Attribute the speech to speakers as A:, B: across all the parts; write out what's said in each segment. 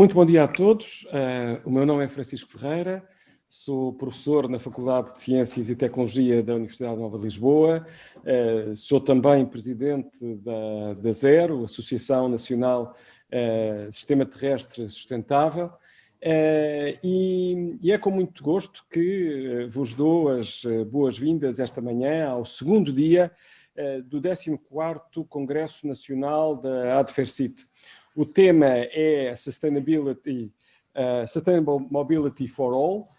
A: Muito bom dia a todos. O meu nome é Francisco Ferreira, sou professor na Faculdade de Ciências e Tecnologia da Universidade Nova de Lisboa, sou também presidente da ZERO, Associação Nacional Sistema Terrestre Sustentável, e é com muito gosto que vos dou as boas-vindas esta manhã ao segundo dia do 14º Congresso Nacional da ADFERCIT. O tema é Sustainable Mobility for All,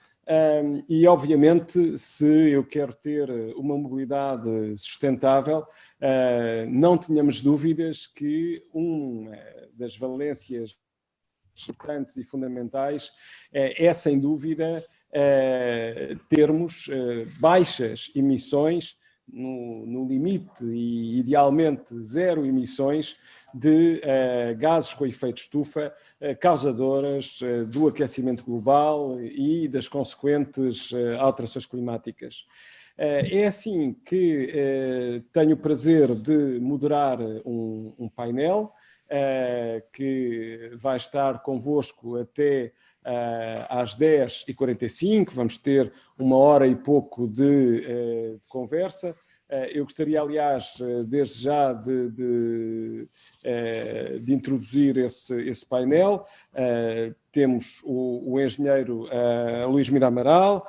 A: e obviamente se eu quero ter uma mobilidade sustentável, não tenhamos dúvidas que uma das valências importantes e fundamentais é sem dúvida termos baixas emissões no limite e idealmente zero emissões de gases com efeito estufa causadoras do aquecimento global e das consequentes alterações climáticas. É assim que tenho o prazer de moderar um painel que vai estar convosco até às 10h45, vamos ter 1 hora e pouco de conversa. Eu gostaria, aliás, desde já de introduzir esse painel. Temos o engenheiro Luís Mira Amaral,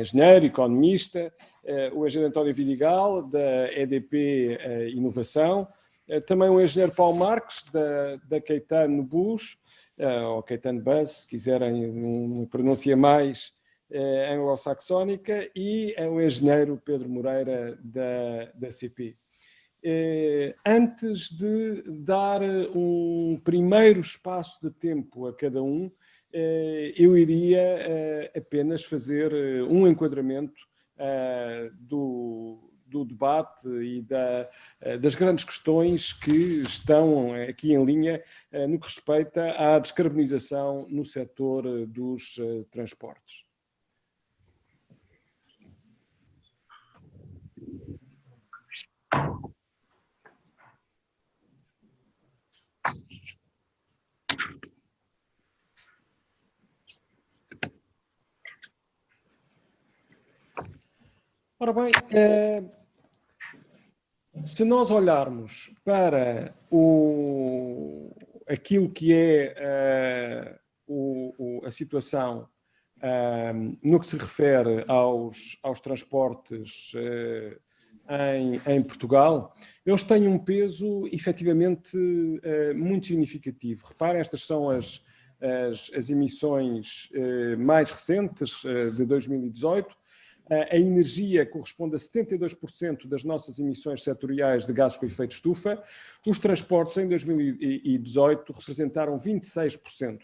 A: engenheiro, economista, o engenheiro António Vidigal, da EDP Inovação, também o engenheiro Paulo Marques, da Caetano Bus, ou Caetano Bus, se quiserem uma pronúncia mais anglo-saxónica, e o engenheiro Pedro Moreira, da CP. Antes de dar um primeiro espaço de tempo a cada um, eu iria apenas fazer um enquadramento do debate e das grandes questões que estão aqui em linha no que respeita à descarbonização no setor dos transportes. Ora bem, se nós olharmos para aquilo que é a situação no que se refere aos transportes em Portugal, eles têm um peso efetivamente muito significativo. Reparem, estas são as emissões mais recentes de 2018. A energia corresponde a 72% das nossas emissões setoriais de gases com efeito estufa. Os transportes em 2018 representaram 26%.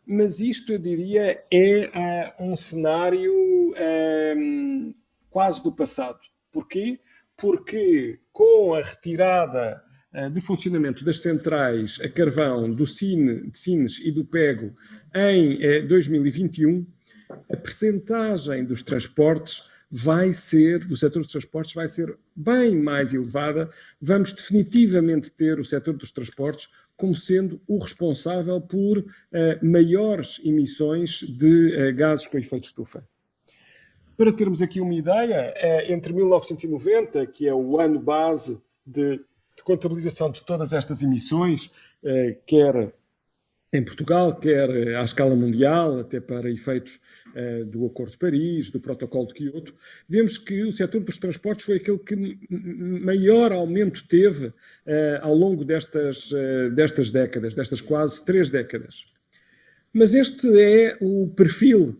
A: Mas isto, eu diria, é um cenário quase do passado. Porquê? Porque com a retirada de funcionamento das centrais a carvão de Sines e do Pego em 2021, a percentagem dos transportes do setor dos transportes vai ser bem mais elevada. Vamos definitivamente ter o setor dos transportes como sendo o responsável por maiores emissões de gases com efeito estufa. Para termos aqui uma ideia, entre 1990, que é o ano base de contabilização de todas estas emissões, quer em Portugal, quer à escala mundial, até para efeitos do Acordo de Paris, do Protocolo de Quioto, vemos que o setor dos transportes foi aquele que maior aumento teve ao longo destas décadas, destas quase 3 décadas. Mas este é o perfil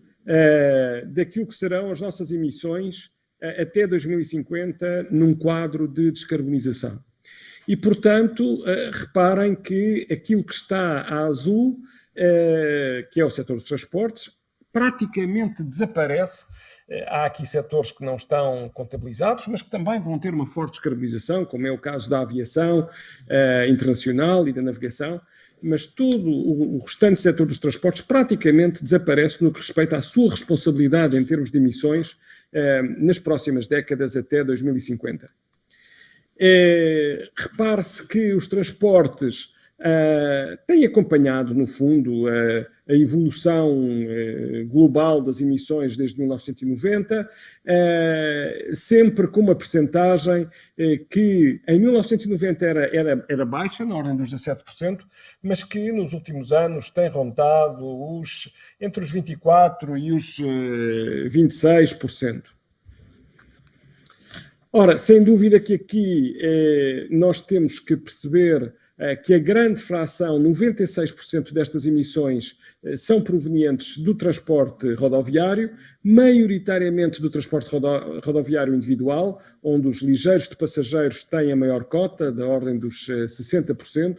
A: daquilo que serão as nossas emissões até 2050 num quadro de descarbonização. E, portanto, reparem que aquilo que está a azul, que é o setor dos transportes, praticamente desaparece. Há aqui setores que não estão contabilizados, mas que também vão ter uma forte descarbonização, como é o caso da aviação internacional e da navegação, mas todo o restante setor dos transportes praticamente desaparece no que respeita à sua responsabilidade em termos de emissões nas próximas décadas até 2050. Repare-se que os transportes tem acompanhado, no fundo, a evolução global das emissões desde 1990, sempre com uma percentagem que em 1990 era baixa, na ordem dos 17%, mas que nos últimos anos tem rondado entre os 24% e os 26%. Ora, sem dúvida que aqui nós temos que perceber que a grande fração, 96% destas emissões, são provenientes do transporte rodoviário, maioritariamente do transporte rodoviário individual, onde os ligeiros de passageiros têm a maior cota, da ordem dos 60%.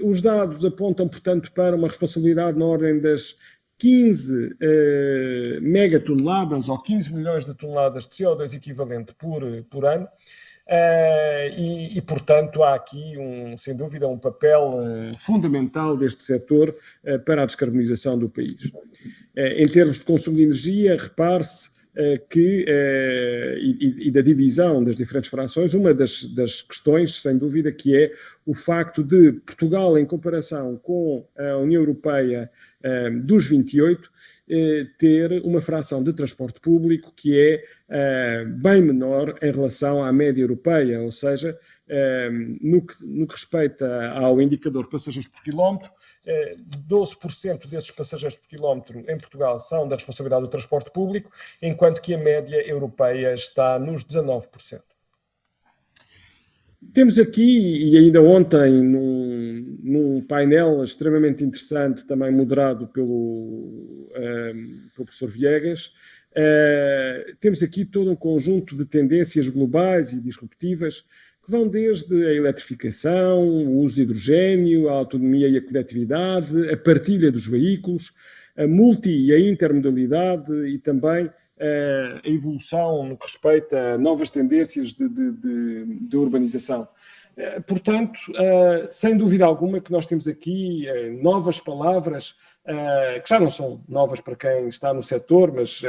A: Os dados apontam, portanto, para uma responsabilidade na ordem das 15 megatoneladas ou 15 milhões de toneladas de CO2 equivalente por ano. Portanto, há aqui, sem dúvida, um papel fundamental deste setor para a descarbonização do país. Em termos de consumo de energia, repare-se que, e da divisão das diferentes frações, uma das questões, sem dúvida, que é o facto de Portugal, em comparação com a União Europeia dos 28, ter uma fração de transporte público que é bem menor em relação à média europeia, ou seja, no que respeita ao indicador passageiros por quilómetro, 12% desses passageiros por quilómetro em Portugal são da responsabilidade do transporte público, enquanto que a média europeia está nos 19%. Temos aqui, e ainda ontem, num painel extremamente interessante, também moderado pelo professor Viegas, temos aqui todo um conjunto de tendências globais e disruptivas que vão desde a eletrificação, o uso de hidrogênio, a autonomia e a conectividade, a partilha dos veículos, a multi e a intermodalidade e também a evolução no que respeita a novas tendências de urbanização. Portanto, sem dúvida alguma que nós temos aqui novas palavras, que já não são novas para quem está no setor, mas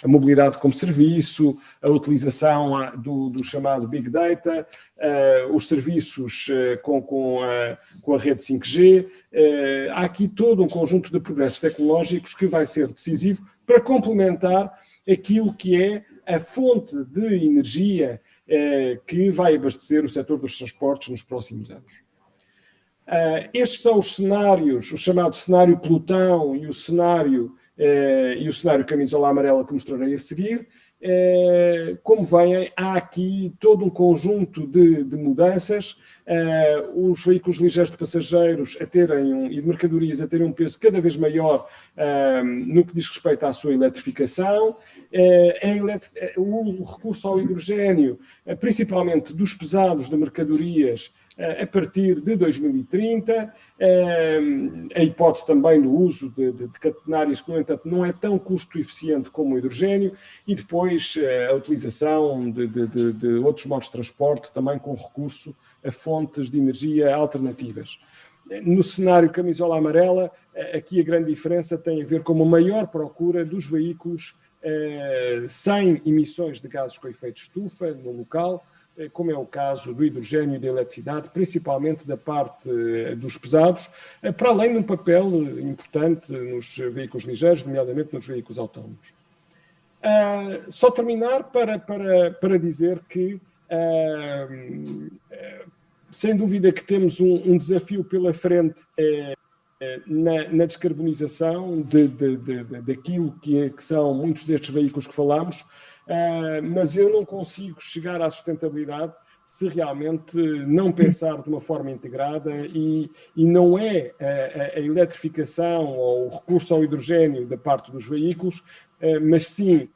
A: a mobilidade como serviço, a utilização do chamado Big Data, os serviços com a rede 5G. Há aqui todo um conjunto de progressos tecnológicos que vai ser decisivo para complementar aquilo que é a fonte de energia que vai abastecer o setor dos transportes nos próximos anos. Estes são os cenários, o chamado cenário pelotão e o cenário camisola amarela que mostrarei a seguir. Como veem, há aqui todo um conjunto de mudanças, os veículos ligeiros de passageiros e de mercadorias a terem um peso cada vez maior no que diz respeito à sua eletrificação, o recurso ao hidrogênio, principalmente dos pesados de mercadorias, a partir de 2030, a hipótese também do uso de catenárias que, no entanto, não é tão custo eficiente como o hidrogênio, e depois a utilização de outros modos de transporte, também com recurso a fontes de energia alternativas. No cenário camisola amarela, aqui a grande diferença tem a ver com uma maior procura dos veículos sem emissões de gases com efeito estufa no local, como é o caso do hidrogênio e da eletricidade, principalmente da parte dos pesados, para além de um papel importante nos veículos ligeiros, nomeadamente nos veículos autónomos. Só terminar para dizer que, sem dúvida que temos um desafio pela frente na descarbonização daquilo que são muitos destes veículos que falamos, mas eu não consigo chegar à sustentabilidade se realmente não pensar de uma forma integrada e não é a eletrificação ou o recurso ao hidrogênio da parte dos veículos, mas sim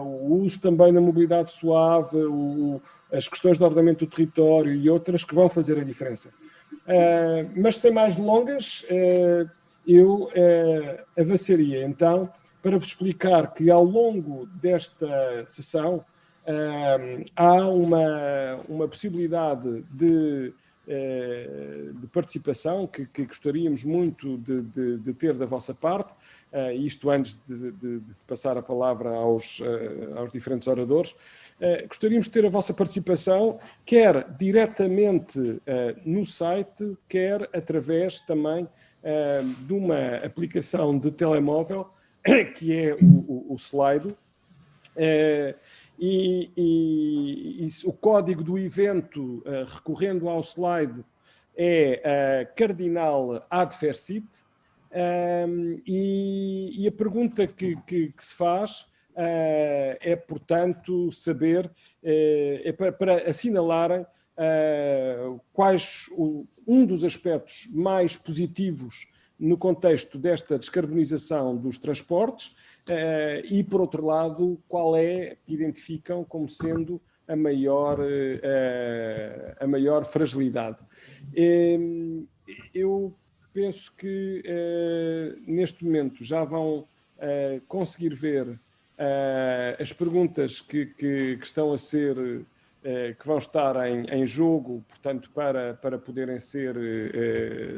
A: o uso também na mobilidade suave, as questões de ordenamento do território e outras que vão fazer a diferença. Mas sem mais delongas, eu avançaria então para vos explicar que ao longo desta sessão há uma possibilidade de de participação que gostaríamos muito de ter da vossa parte, isto antes de passar a palavra aos diferentes oradores. Gostaríamos de ter a vossa participação, quer diretamente no site, quer através também de uma aplicação de telemóvel, que é o Slido. E o código do evento, recorrendo ao slide, é Cardinal Adfersit, e a pergunta que se faz é, portanto, saber, para assinalarem quais um dos aspectos mais positivos no contexto desta descarbonização dos transportes, e, por outro lado, qual é que identificam como sendo a maior fragilidade. Eu penso que, neste momento, já vão conseguir ver as perguntas que estão a ser, que vão estar em jogo, portanto, para poderem ser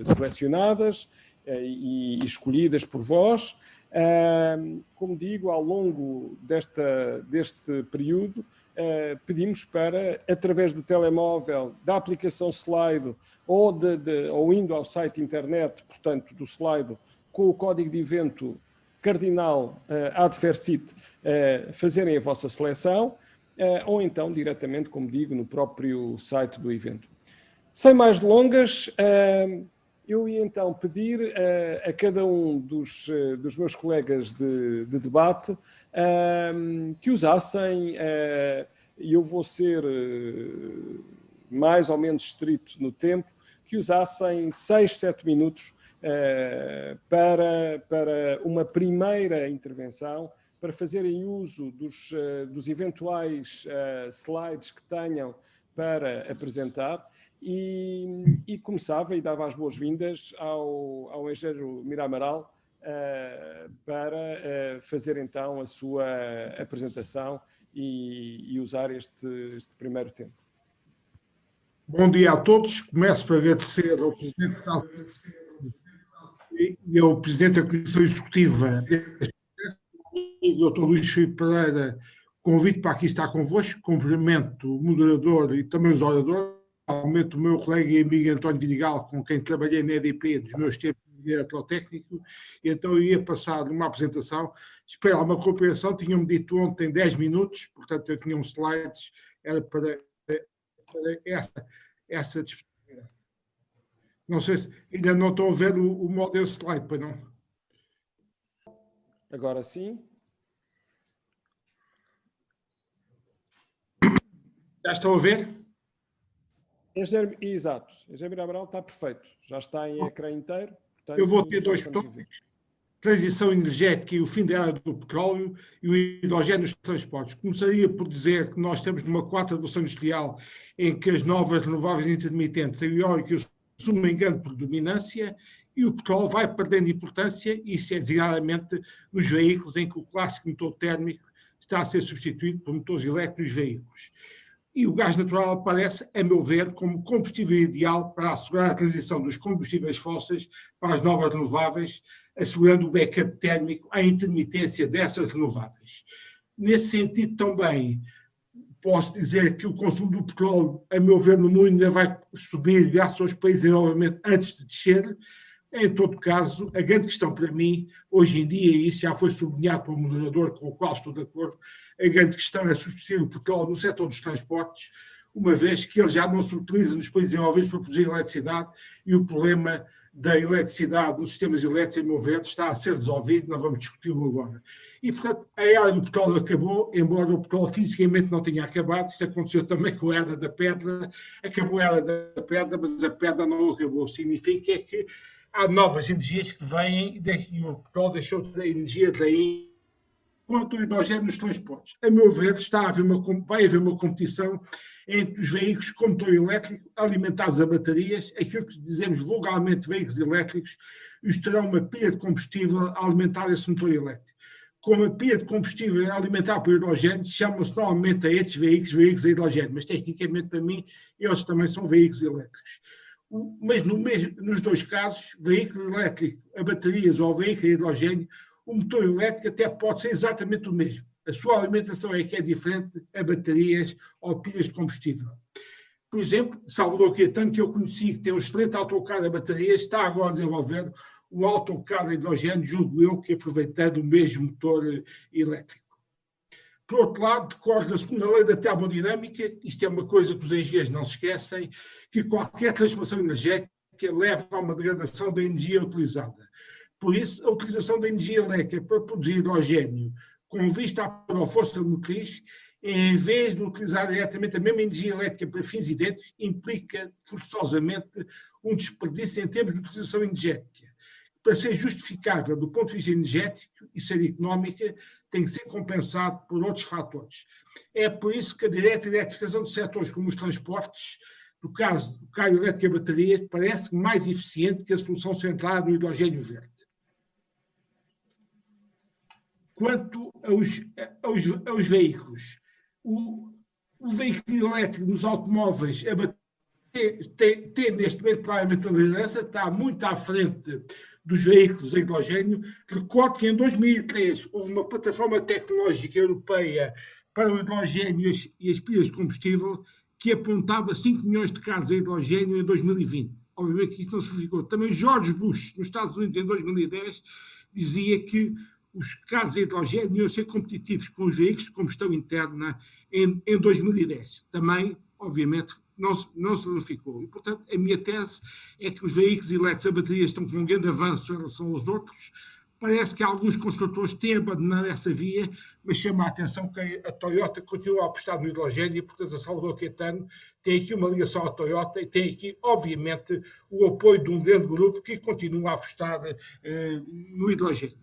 A: selecionadas e escolhidas por vós. Como digo, ao longo deste período, pedimos para, através do telemóvel, da aplicação Slido, ou indo ao site internet, portanto, do Slido, com o código de evento Cardinal Adfersit, fazerem a vossa seleção, ou então diretamente, como digo, no próprio site do evento. Sem mais delongas, eu ia então pedir a cada um dos meus colegas de debate que usassem, e eu vou ser mais ou menos estrito no tempo, que usassem 6, 7 minutos para uma primeira intervenção, para fazerem uso dos eventuais slides que tenham para apresentar. E começava e dava as boas-vindas ao engenheiro Mira Amaral para fazer então a sua apresentação e usar este primeiro tempo.
B: Bom dia a todos. Começo por agradecer ao Presidente e ao Presidente da Comissão Executiva, o Dr. Luís Filipe Pereira, convite para aqui estar convosco. Cumprimento o moderador e também os oradores. Realmente o meu colega e amigo António Vidigal, com quem trabalhei na EDP dos meus tempos de diretor técnico, e então eu ia passar uma apresentação. Espero uma compreensão, tinham-me dito ontem 10 minutos, portanto eu tinha uns slides, era para essa disciplina. Não sei se ainda não estão a ver o modelo slide, pois não?
A: Agora sim.
B: Já estão a ver?
A: Exato. Engenheiro Amaral está perfeito. Já está em ecrã inteiro. Portanto,
B: eu vou ter dois tópicos. Transição energética e o fim da era do petróleo e o hidrogênio nos transportes. Começaria por dizer que nós estamos numa quarta revolução industrial em que as novas renováveis intermitentes, a eólica, assumem grande predominância e o petróleo vai perdendo importância, e isso é designadamente nos veículos em que o clássico motor térmico está a ser substituído por motores elétricos nos veículos. E o gás natural aparece, a meu ver, como combustível ideal para assegurar a transição dos combustíveis fósseis para as novas renováveis, assegurando o backup térmico à intermitência dessas renováveis. Nesse sentido, também posso dizer que o consumo do petróleo, a meu ver, no mundo ainda vai subir graças aos países novamente antes de descer. Em todo caso, a grande questão para mim, hoje em dia, e isso já foi sublinhado pelo moderador, com o qual estou de acordo, a grande questão é substituir o petróleo no setor dos transportes, uma vez que ele já não se utiliza nos países envolvidos para produzir eletricidade, e o problema da eletricidade, dos sistemas elétricos, a meu ver, está a ser resolvido, não vamos discuti-lo agora. E, portanto, a era do petróleo acabou, embora o petróleo fisicamente não tenha acabado. Isto aconteceu também com a era da pedra. Acabou a era da pedra, mas a pedra não acabou. Significa que há novas energias que vêm, e o petróleo deixou de ter energia daí. Quanto ao hidrogênio nos transportes, a meu ver, vai haver uma competição entre os veículos com motor elétrico alimentados a baterias, aquilo que dizemos vulgarmente veículos elétricos, e terão uma pilha de combustível a alimentar esse motor elétrico. como a pilha de combustível é alimentada por hidrogênio, chamam-se normalmente a estes veículos a hidrogênio, mas tecnicamente para mim eles também são veículos elétricos. Mas nos dois casos, veículo elétrico a baterias ou veículo a hidrogênio, o motor elétrico até pode ser exatamente o mesmo. A sua alimentação é que é diferente a baterias ou pilhas de combustível. Por exemplo, Salvador Caetano, que eu conheci, que tem um excelente autocarro a baterias, está agora a desenvolver um autocarro a hidrogênio, julgo eu, que aproveitando o mesmo motor elétrico. Por outro lado, decorre da segunda lei da termodinâmica, isto é uma coisa que os engenheiros não se esquecem, que qualquer transformação energética leva a uma degradação da energia utilizada. Por isso, a utilização da energia elétrica para produzir hidrogênio, com vista para a força motriz, em vez de utilizar diretamente a mesma energia elétrica para fins idênticos, implica forçosamente um desperdício em termos de utilização energética. Para ser justificável do ponto de vista energético e ser económica, tem que ser compensado por outros fatores. É por isso que a direta eletrificação de setores como os transportes, no caso do carro elétrico a bateria, parece mais eficiente que a solução centrada no hidrogênio verde. Quanto aos veículos, o veículo elétrico nos automóveis a bateria tem neste momento claramente a liderança, está muito à frente dos veículos a hidrogênio. Recordo que em 2003 houve uma plataforma tecnológica europeia para o hidrogênio e as pilhas de combustível que apontava 5 milhões de carros a hidrogênio em 2020. Obviamente que isso não se verificou. Também George Bush, nos Estados Unidos, em 2010, dizia que os carros a hidrogênio iam ser competitivos com os veículos de combustão interna em 2010. Também, obviamente, não se verificou. E, portanto, a minha tese é que os veículos elétricos a bateria estão com um grande avanço em relação aos outros. Parece que alguns construtores têm abandonado essa via, mas chama a atenção que a Toyota continua a apostar no hidrogênio e, portanto, a Salvador Caetano tem aqui uma ligação à Toyota e tem aqui, obviamente, o apoio de um grande grupo que continua a apostar no hidrogênio.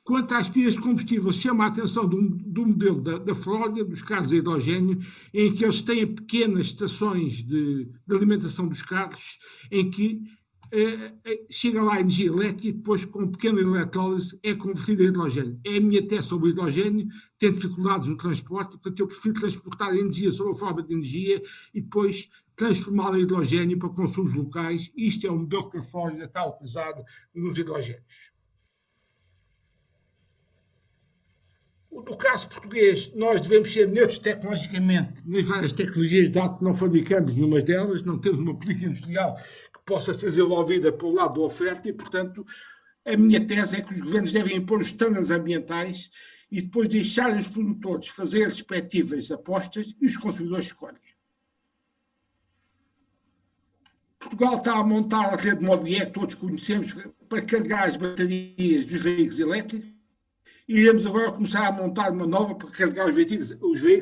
B: Quanto às pilhas de combustível, chama a atenção do modelo da Flórida, dos carros a hidrogênio, em que eles têm pequenas estações de alimentação dos carros, em que chega lá a energia elétrica e depois, com pequena eletrólise, é convertida a hidrogênio. É a minha tese sobre o hidrogênio, tenho dificuldades no transporte, portanto eu prefiro transportar a energia sob a forma de energia e depois transformá-la em hidrogênio para consumos locais. Isto é o modelo que a Flórida está a utilizar nos hidrogénios. No caso português, nós devemos ser neutros tecnologicamente nas várias tecnologias, dado que não fabricamos nenhuma delas, não temos uma política industrial que possa ser desenvolvida pelo lado da oferta e, portanto, a minha tese é que os governos devem impor os estándares ambientais e depois deixarem os produtores fazer respectivas apostas e os consumidores escolhem. Portugal está a montar a rede Mobier, que todos conhecemos, para carregar as baterias dos veículos elétricos. E iremos agora começar a montar uma nova para carregar os veículos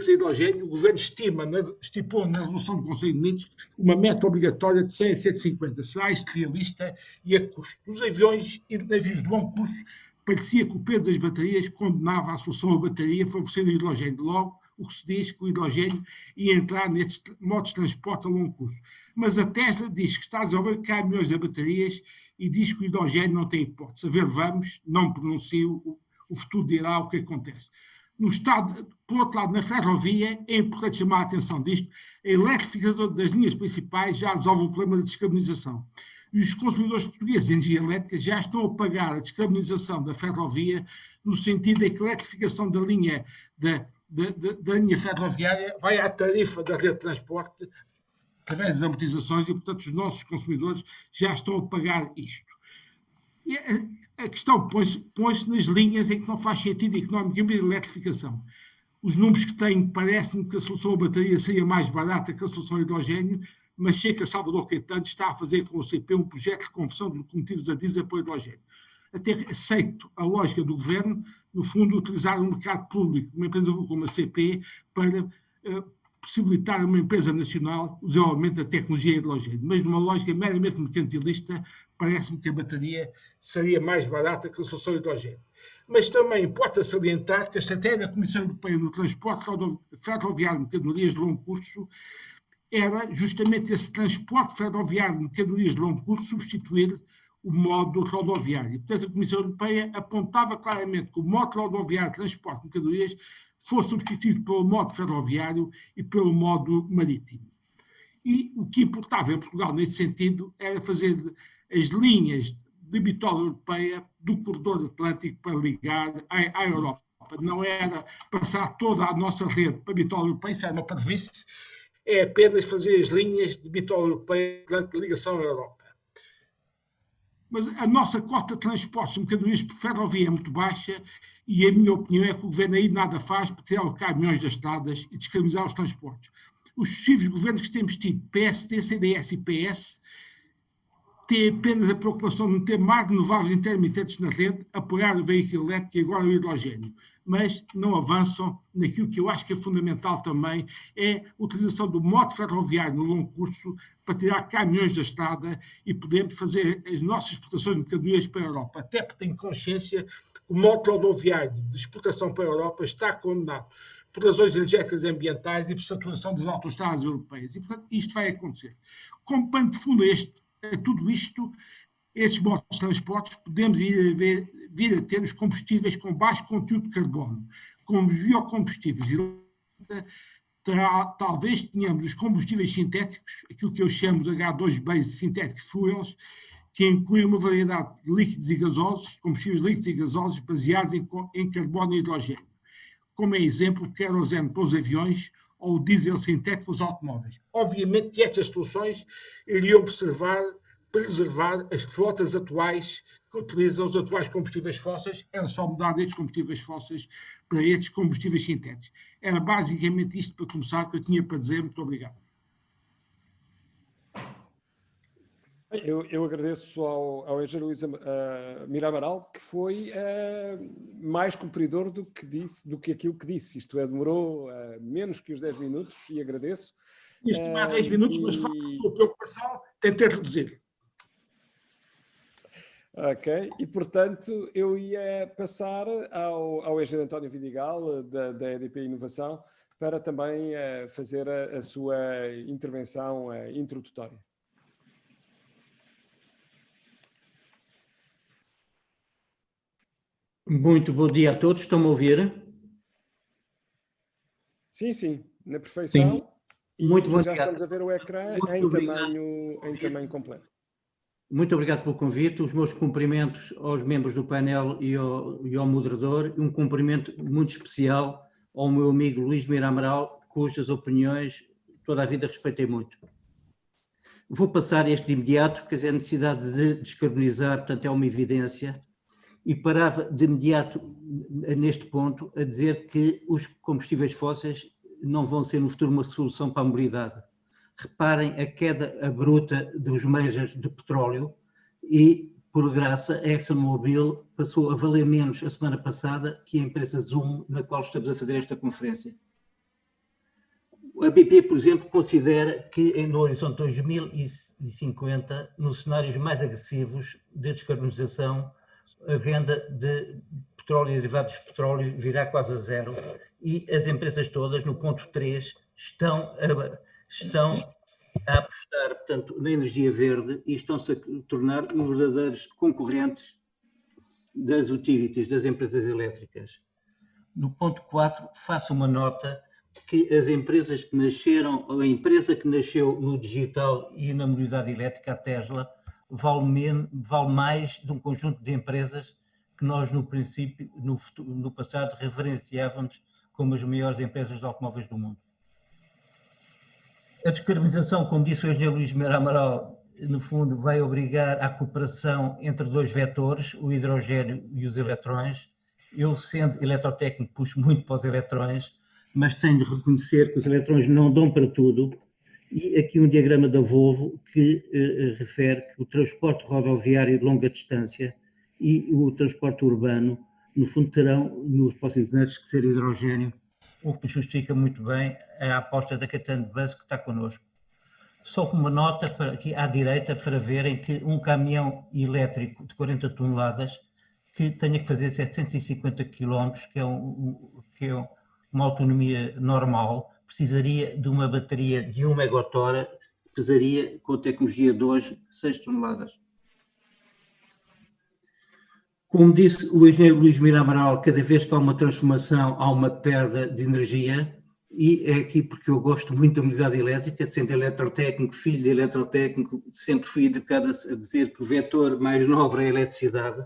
B: a hidrogênio. O Governo estipou na resolução do Conselho de Ministros uma meta obrigatória de 100 a 150. Será isto realista e a custo? Dos aviões e de navios de longo curso, parecia que o peso das baterias condenava a solução a bateria favorecendo o hidrogênio. Logo, o que se diz que o hidrogênio ia entrar nestes modos de transporte a longo curso. Mas a Tesla diz que está a desenvolver caminhões a baterias e diz que o hidrogênio não tem hipótese. A ver, vamos, não pronuncio. O futuro dirá o que acontece. No Estado, por outro lado, na ferrovia, é importante chamar a atenção disto, a eletrificação das linhas principais já resolve o problema da descarbonização. E os consumidores portugueses de energia elétrica já estão a pagar a descarbonização da ferrovia, no sentido de que a eletrificação da linha ferroviária vai à tarifa da rede de transporte através das amortizações e, portanto, os nossos consumidores já estão a pagar isto. E a questão põe-se nas linhas em que não faz sentido económico a eletrificação. Os números que tenho, parece-me que a solução a bateria seria mais barata que a solução a hidrogênio, mas sei que a Salvador Caetano está a fazer com o CP um projeto de conversão de locomotivas a diesel para hidrogênio. Até aceito a lógica do governo, no fundo, utilizar um mercado público, uma empresa como a CP, para possibilitar a uma empresa nacional o desenvolvimento da tecnologia a hidrogênio. Mas numa lógica meramente mercantilista, parece-me que a bateria seria mais barata que a solução a hidrogênio. Mas também importa salientar que a estratégia da Comissão Europeia no transporte ferroviário de mercadorias de longo curso era justamente esse transporte ferroviário de mercadorias de longo curso substituir o modo rodoviário. Portanto, a Comissão Europeia apontava claramente que o modo rodoviário de transporte de mercadorias fosse substituído pelo modo ferroviário e pelo modo marítimo. E o que importava em Portugal, nesse sentido, era fazer as linhas de bitola europeia do corredor atlântico para ligar à Europa. Não era passar toda a nossa rede para a bitola europeia, isso era uma parvoíce, é apenas fazer as linhas de bitola europeia de ligação à Europa. Mas a nossa cota de transportes de mercadorias por ferrovia é muito baixa e a minha opinião é que o governo aí nada faz para tirar os caminhões das estradas e descarbonizar os transportes. Os sucessivos governos que temos tido, PSD, CDS e PS, têm apenas a preocupação de meter mais renováveis intermitentes na rede, apoiar o veículo elétrico e agora o hidrogênio, mas não avançam naquilo que eu acho que é fundamental também, é a utilização do modo ferroviário no longo curso para tirar caminhões da estrada e podermos fazer as nossas exportações de mercadorias para a Europa. Até porque tenho consciência que o modo rodoviário de exportação para a Europa está condenado por razões energéticas e ambientais e por saturação das autoestradas europeias. E, portanto, isto vai acontecer. Como pano de fundo a tudo isto, estes modos de transportes, podemos vir a ter os combustíveis com baixo conteúdo de carbono, como biocombustíveis. Talvez tenhamos os combustíveis sintéticos, aquilo que eu chamo de H2-based synthetic fuels, que inclui uma variedade de líquidos e gasosos, combustíveis líquidos e gasosos baseados em carbono e hidrogênio. Como é exemplo, o querosene para os aviões ou o diesel sintético para os automóveis. Obviamente que estas soluções iriam preservar as flotas atuais que utilizam os atuais combustíveis fósseis, era só mudar destes combustíveis fósseis para estes combustíveis sintéticos. Era basicamente isto para começar que eu tinha para dizer. Muito obrigado.
A: Eu agradeço ao engenheiro Luís Mira Amaral, que foi mais cumpridor do que aquilo que disse. Isto é, demorou menos que os 10 minutos e agradeço.
B: Isto há 10 minutos, mas faço a sua preocupação, tentei reduzir.
A: Ok, e portanto eu ia passar ao engenheiro António Vidigal, da EDP Inovação, para também fazer a sua intervenção introdutória.
C: Muito bom dia a todos, estão-me a ouvir?
A: Sim, na perfeição.
C: Sim. Muito bom
A: já
C: dia.
A: Estamos a ver o ecrã em tamanho completo.
C: Muito obrigado pelo convite, os meus cumprimentos aos membros do painel e ao moderador, e um cumprimento muito especial ao meu amigo Luís Mira Amaral, cujas opiniões toda a vida respeitei muito. Vou passar este de imediato, quer dizer, a necessidade de descarbonizar, portanto é uma evidência, e parava de imediato neste ponto a dizer que os combustíveis fósseis não vão ser no futuro uma solução para a mobilidade. Reparem a queda abrupta dos majors de petróleo e, por graça, a ExxonMobil passou a valer menos a semana passada que a empresa Zoom, na qual estamos a fazer esta conferência. A BP, por exemplo, considera que no horizonte 2050, nos cenários mais agressivos de descarbonização, a venda de petróleo e derivados de petróleo virá quase a zero e as empresas todas, no ponto 3, estão a apostar, portanto, na energia verde e estão-se a tornar os verdadeiros concorrentes das utilities, das empresas elétricas. No ponto 4, faço uma nota que as empresas que nasceram, a empresa que nasceu no digital e na mobilidade elétrica, a Tesla, vale mais de um conjunto de empresas que nós, no princípio, no passado, referenciávamos como as maiores empresas de automóveis do mundo. A descarbonização, como disse o engenheiro Luís Mira Amaral, no fundo vai obrigar à cooperação entre dois vetores, o hidrogênio e os eletrões. Eu, sendo eletrotécnico, puxo muito para os eletrões, mas tenho de reconhecer que os eletrões não dão para tudo. E aqui um diagrama da Volvo que refere que o transporte rodoviário de longa distância e o transporte urbano, no fundo, terão nos próximos anos que ser hidrogênio, o que justifica muito bem a aposta da Caetano de Bus que está connosco. Só uma nota aqui à direita para verem que um caminhão elétrico de 40 toneladas que tenha que fazer 750 km, que é uma autonomia normal, precisaria de uma bateria de 1 megawatt-hora, pesaria com a tecnologia de hoje 6 toneladas. Como disse o engenheiro Luís Mira Amaral, cada vez que há uma transformação, há uma perda de energia, e é aqui porque eu gosto muito da mobilidade elétrica, sendo eletrotécnico, filho de eletrotécnico, sempre fui educado a dizer que o vetor mais nobre é a eletricidade,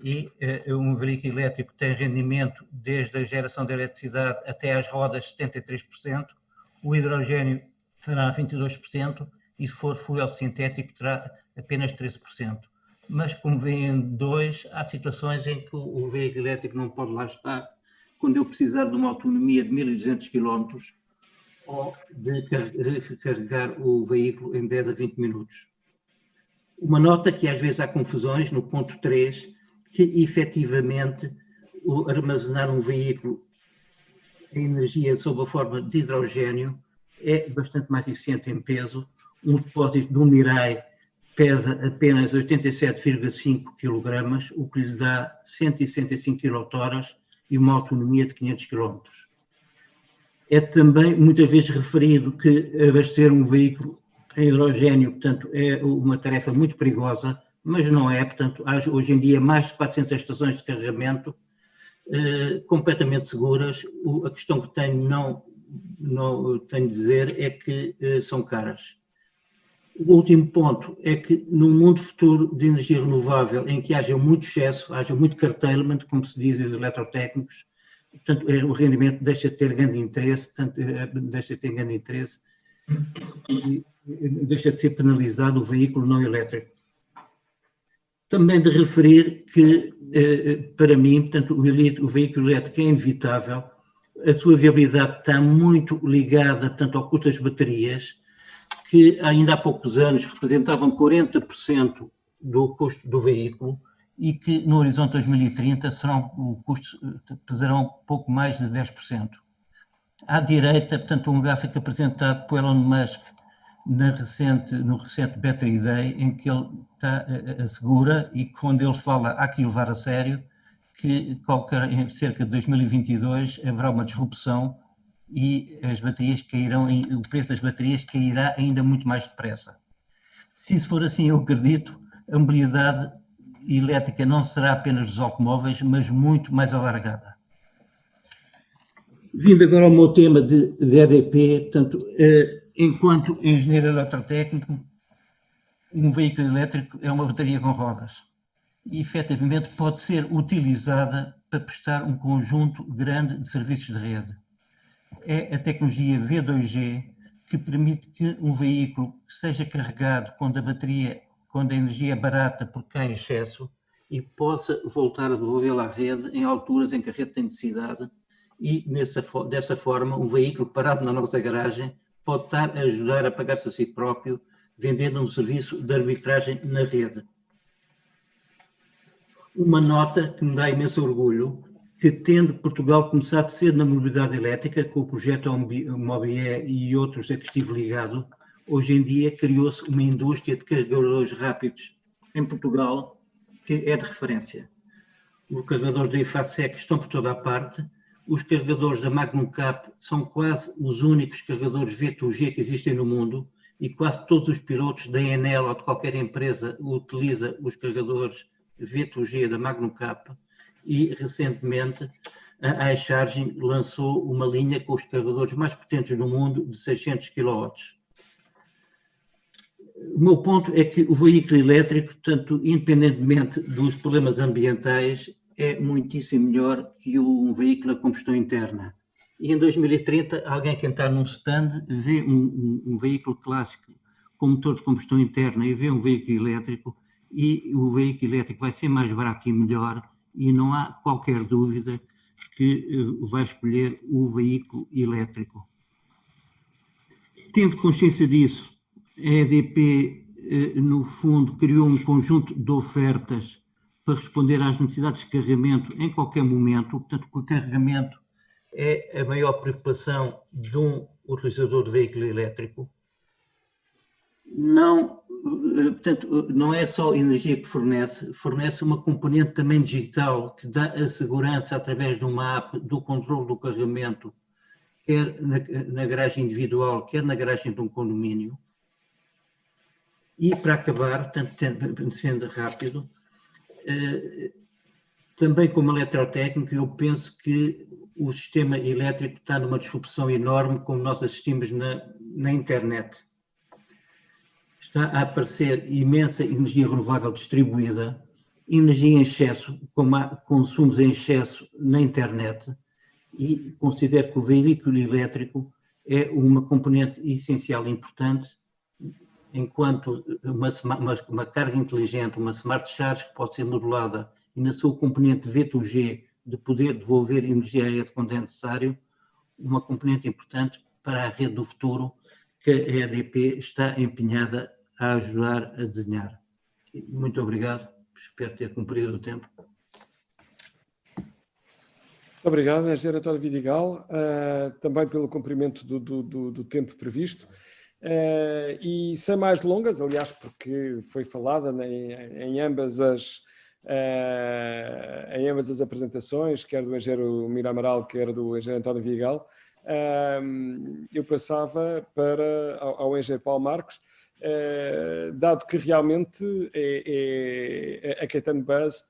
C: e um veículo elétrico tem rendimento desde a geração de eletricidade até às rodas 73%, o hidrogênio terá 22%, e se for fuel sintético terá apenas 13%. Mas como vêm dois, há situações em que o veículo elétrico não pode lá estar quando eu precisar de uma autonomia de 1200 km ou de recarregar o veículo em 10 a 20 minutos. Uma nota que às vezes há confusões no ponto 3, que efetivamente o armazenar um veículo em energia sob a forma de hidrogênio é bastante mais eficiente em peso. Um depósito de um Mirai pesa apenas 87,5 kg, o que lhe dá 165 kWh e uma autonomia de 500 km. É também muitas vezes referido que abastecer um veículo em hidrogênio, portanto, é uma tarefa muito perigosa, mas não é. Portanto, há hoje em dia mais de 400 estações de carregamento completamente seguras. A questão que tenho tenho de dizer é que são caras. O último ponto é que num mundo futuro de energia renovável, em que haja muito excesso, haja muito curtailment, como se diz os eletrotécnicos, portanto, o rendimento deixa de ter grande interesse, e deixa de ser penalizado o veículo não elétrico. Também de referir que, para mim, portanto, o veículo elétrico é inevitável, a sua viabilidade está muito ligada, portanto, ao custo das baterias, que ainda há poucos anos representavam 40% do custo do veículo e que no horizonte 2030 pesarão pouco mais de 10%. À direita, portanto, um gráfico apresentado por Elon Musk no recente Battery Day, em que ele assegura, e quando ele fala há que levar a sério, que em cerca de 2022 haverá uma disrupção e as baterias cairão, o preço das baterias cairá ainda muito mais depressa. Se isso for assim, eu acredito, a mobilidade elétrica não será apenas dos automóveis, mas muito mais alargada. Vindo agora ao meu tema de EDP, portanto, enquanto engenheiro eletrotécnico, um veículo elétrico é uma bateria com rodas e, efetivamente, pode ser utilizada para prestar um conjunto grande de serviços de rede. É a tecnologia V2G que permite que um veículo seja carregado quando a energia é barata porque há excesso e possa voltar a devolvê-la à rede em alturas em que a rede tem necessidade, e dessa forma um veículo parado na nossa garagem pode estar a ajudar a pagar-se a si próprio, vendendo um serviço de arbitragem na rede. Uma nota que me dá imenso orgulho, que tendo Portugal começado cedo na mobilidade elétrica, com o projeto Mobié e outros a que estive ligado, hoje em dia criou-se uma indústria de carregadores rápidos em Portugal que é de referência. Os carregadores da IFASEC estão por toda a parte, os carregadores da Magnum Cap são quase os únicos carregadores V2G que existem no mundo e quase todos os pilotos da Enel ou de qualquer empresa utilizam os carregadores V2G da Magnum Cap. E, recentemente, a iCharging lançou uma linha com os carregadores mais potentes do mundo de 600 kW. O meu ponto é que o veículo elétrico, portanto, independentemente dos problemas ambientais, é muitíssimo melhor que um veículo a combustão interna. E em 2030, alguém que entrar num stand vê um veículo clássico com motor de combustão interna e vê um veículo elétrico, e o veículo elétrico vai ser mais barato e melhor, e não há qualquer dúvida que vai escolher o veículo elétrico. Tendo consciência disso, a EDP, no fundo, criou um conjunto de ofertas para responder às necessidades de carregamento em qualquer momento. Portanto, o carregamento é a maior preocupação de um utilizador de veículo elétrico. Portanto, não é só energia que fornece uma componente também digital que dá a segurança através de uma app do controle do carregamento, quer na garagem individual, quer na garagem de um condomínio. E para acabar, sendo rápido, Também como eletrotécnico, eu penso que o sistema elétrico está numa disrupção enorme, como nós assistimos na internet. Está a aparecer imensa energia renovável distribuída, energia em excesso, como há consumos em excesso na internet, e considero que o veículo elétrico é uma componente essencial e importante, enquanto uma carga inteligente, uma smart charge que pode ser modulada e na sua componente V2G de poder devolver energia à rede quando é necessário, uma componente importante para a rede do futuro que a EDP está empenhada a ajudar a desenhar. Muito obrigado, espero ter cumprido o tempo.
A: Muito obrigado, Engenheiro António Vidigal, também pelo cumprimento do tempo previsto. E sem mais delongas, aliás, porque foi falada em ambas as apresentações, quer do engenheiro Mira Amaral, quer do engenheiro António Vidigal, eu passava ao engenheiro Paulo Marques, dado que realmente a Caetano Bus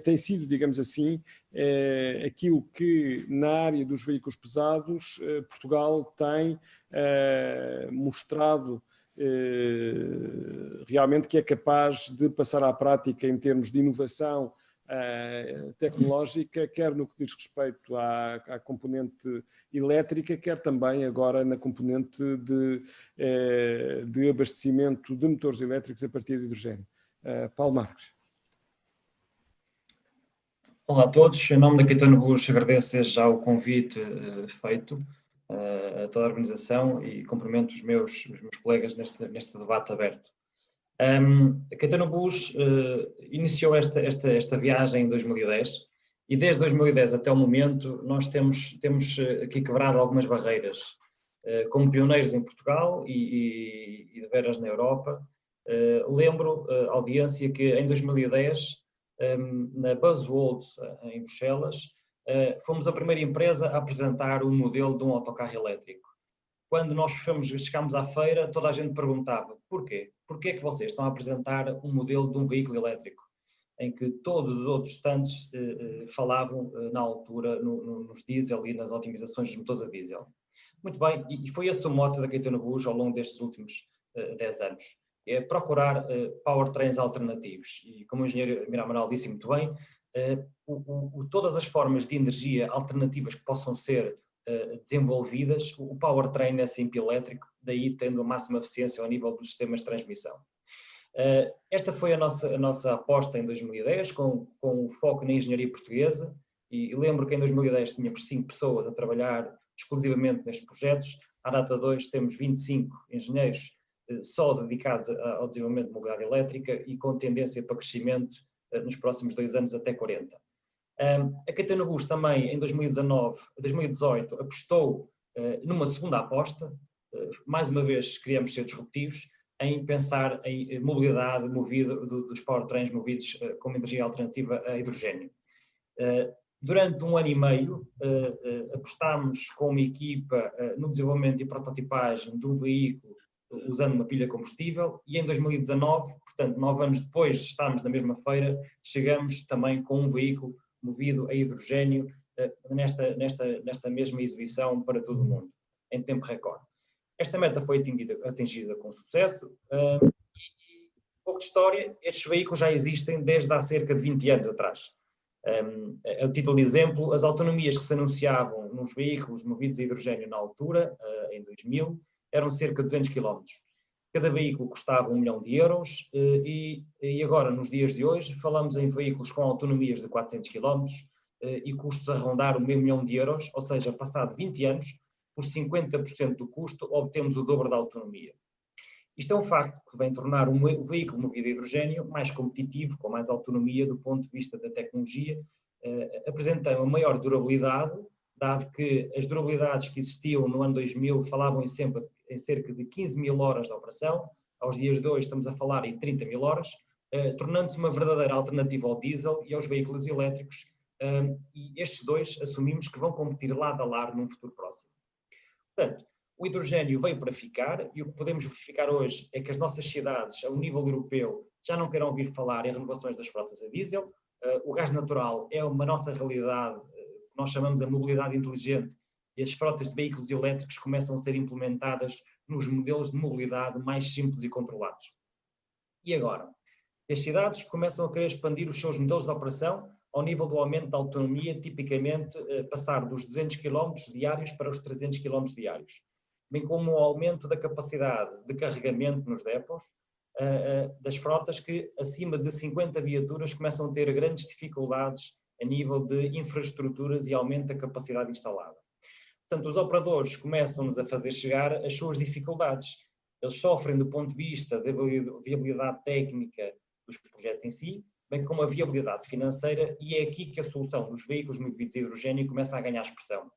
A: tem sido, digamos assim, aquilo que na área dos veículos pesados Portugal tem mostrado realmente que é capaz de passar à prática em termos de inovação tecnológica, quer no que diz respeito à componente elétrica, quer também agora na componente de abastecimento de motores elétricos a partir de hidrogênio. Paulo Marques.
D: Olá a todos, em nome da Caetano Bus agradeço já o convite feito a toda a organização e cumprimento os meus colegas neste debate aberto. A Caetano Bus iniciou esta viagem em 2010 e desde 2010 até o momento nós temos aqui quebrado algumas barreiras. Como pioneiros em Portugal e de veras na Europa, lembro a audiência que em 2010 na Buzzworld em Bruxelas, fomos a primeira empresa a apresentar um modelo de um autocarro elétrico. Quando nós chegámos à feira, toda a gente perguntava porquê? Porquê é que vocês estão a apresentar um modelo de um veículo elétrico? Em que todos os outros stands falavam na altura nos diesel e nas otimizações dos motores a diesel. Muito bem, e foi esse o mote da Caetano Bus ao longo destes últimos 10 anos. É procurar powertrains alternativos. E como o engenheiro Mira Amaral disse muito bem, todas as formas de energia alternativas que possam ser desenvolvidas, o powertrain é sempre elétrico, daí tendo a máxima eficiência ao nível dos sistemas de transmissão. Esta foi a nossa aposta em 2010, com o foco na engenharia portuguesa, e lembro que em 2010 tínhamos 5 pessoas a trabalhar exclusivamente nestes projetos. À data de hoje temos 25 engenheiros só dedicados ao desenvolvimento de mobilidade elétrica e com tendência para crescimento nos próximos 2 anos até 40. A Caetano Bus também em 2018 apostou numa segunda aposta, mais uma vez queríamos ser disruptivos, em pensar em mobilidade movida dos powertrains movidos com energia alternativa a hidrogênio. Durante 1 ano e meio apostámos com uma equipa no desenvolvimento e prototipagem de um veículo usando uma pilha combustível e em 2019, portanto 9 anos depois de estarmos na mesma feira, chegamos também com um veículo movido a hidrogênio nesta mesma exibição para todo o mundo, em tempo recorde. Esta meta foi atingida com sucesso e um pouco de história, estes veículos já existem desde há cerca de 20 anos atrás. A título de exemplo, as autonomias que se anunciavam nos veículos movidos a hidrogênio na altura, em 2000, eram cerca de 200 km. Cada veículo custava 1 milhão de euros e agora, nos dias de hoje, falamos em veículos com autonomias de 400 km e custos a rondar o meio milhão de euros, ou seja, passado 20 anos, por 50% do custo, obtemos o dobro da autonomia. Isto é um facto que vem tornar o veículo movido a hidrogênio mais competitivo, com mais autonomia do ponto de vista da tecnologia, apresentando uma maior durabilidade, dado que as durabilidades que existiam no ano 2000 falavam em cerca de 15 mil horas de operação, aos dias de hoje estamos a falar em 30 mil horas, tornando-se uma verdadeira alternativa ao diesel e aos veículos elétricos, e estes dois assumimos que vão competir lado a lado num futuro próximo. Portanto, o hidrogênio veio para ficar e o que podemos verificar hoje é que as nossas cidades, a nível europeu, já não querem ouvir falar em renovações das frotas a diesel, O gás natural é uma nossa realidade, nós chamamos a mobilidade inteligente, e as frotas de veículos elétricos começam a ser implementadas nos modelos de mobilidade mais simples e controlados. E agora? As cidades começam a querer expandir os seus modelos de operação ao nível do aumento da autonomia, tipicamente passar dos 200 km diários para os 300 km diários, bem como o aumento da capacidade de carregamento nos depots, das frotas que acima de 50 viaturas começam a ter grandes dificuldades a nível de infraestruturas e aumento da capacidade instalada. Portanto, os operadores começam-nos a fazer chegar as suas dificuldades. Eles sofrem do ponto de vista da viabilidade técnica dos projetos em si, bem como a viabilidade financeira, e é aqui que a solução dos veículos movidos a hidrogênio começa a ganhar expressão.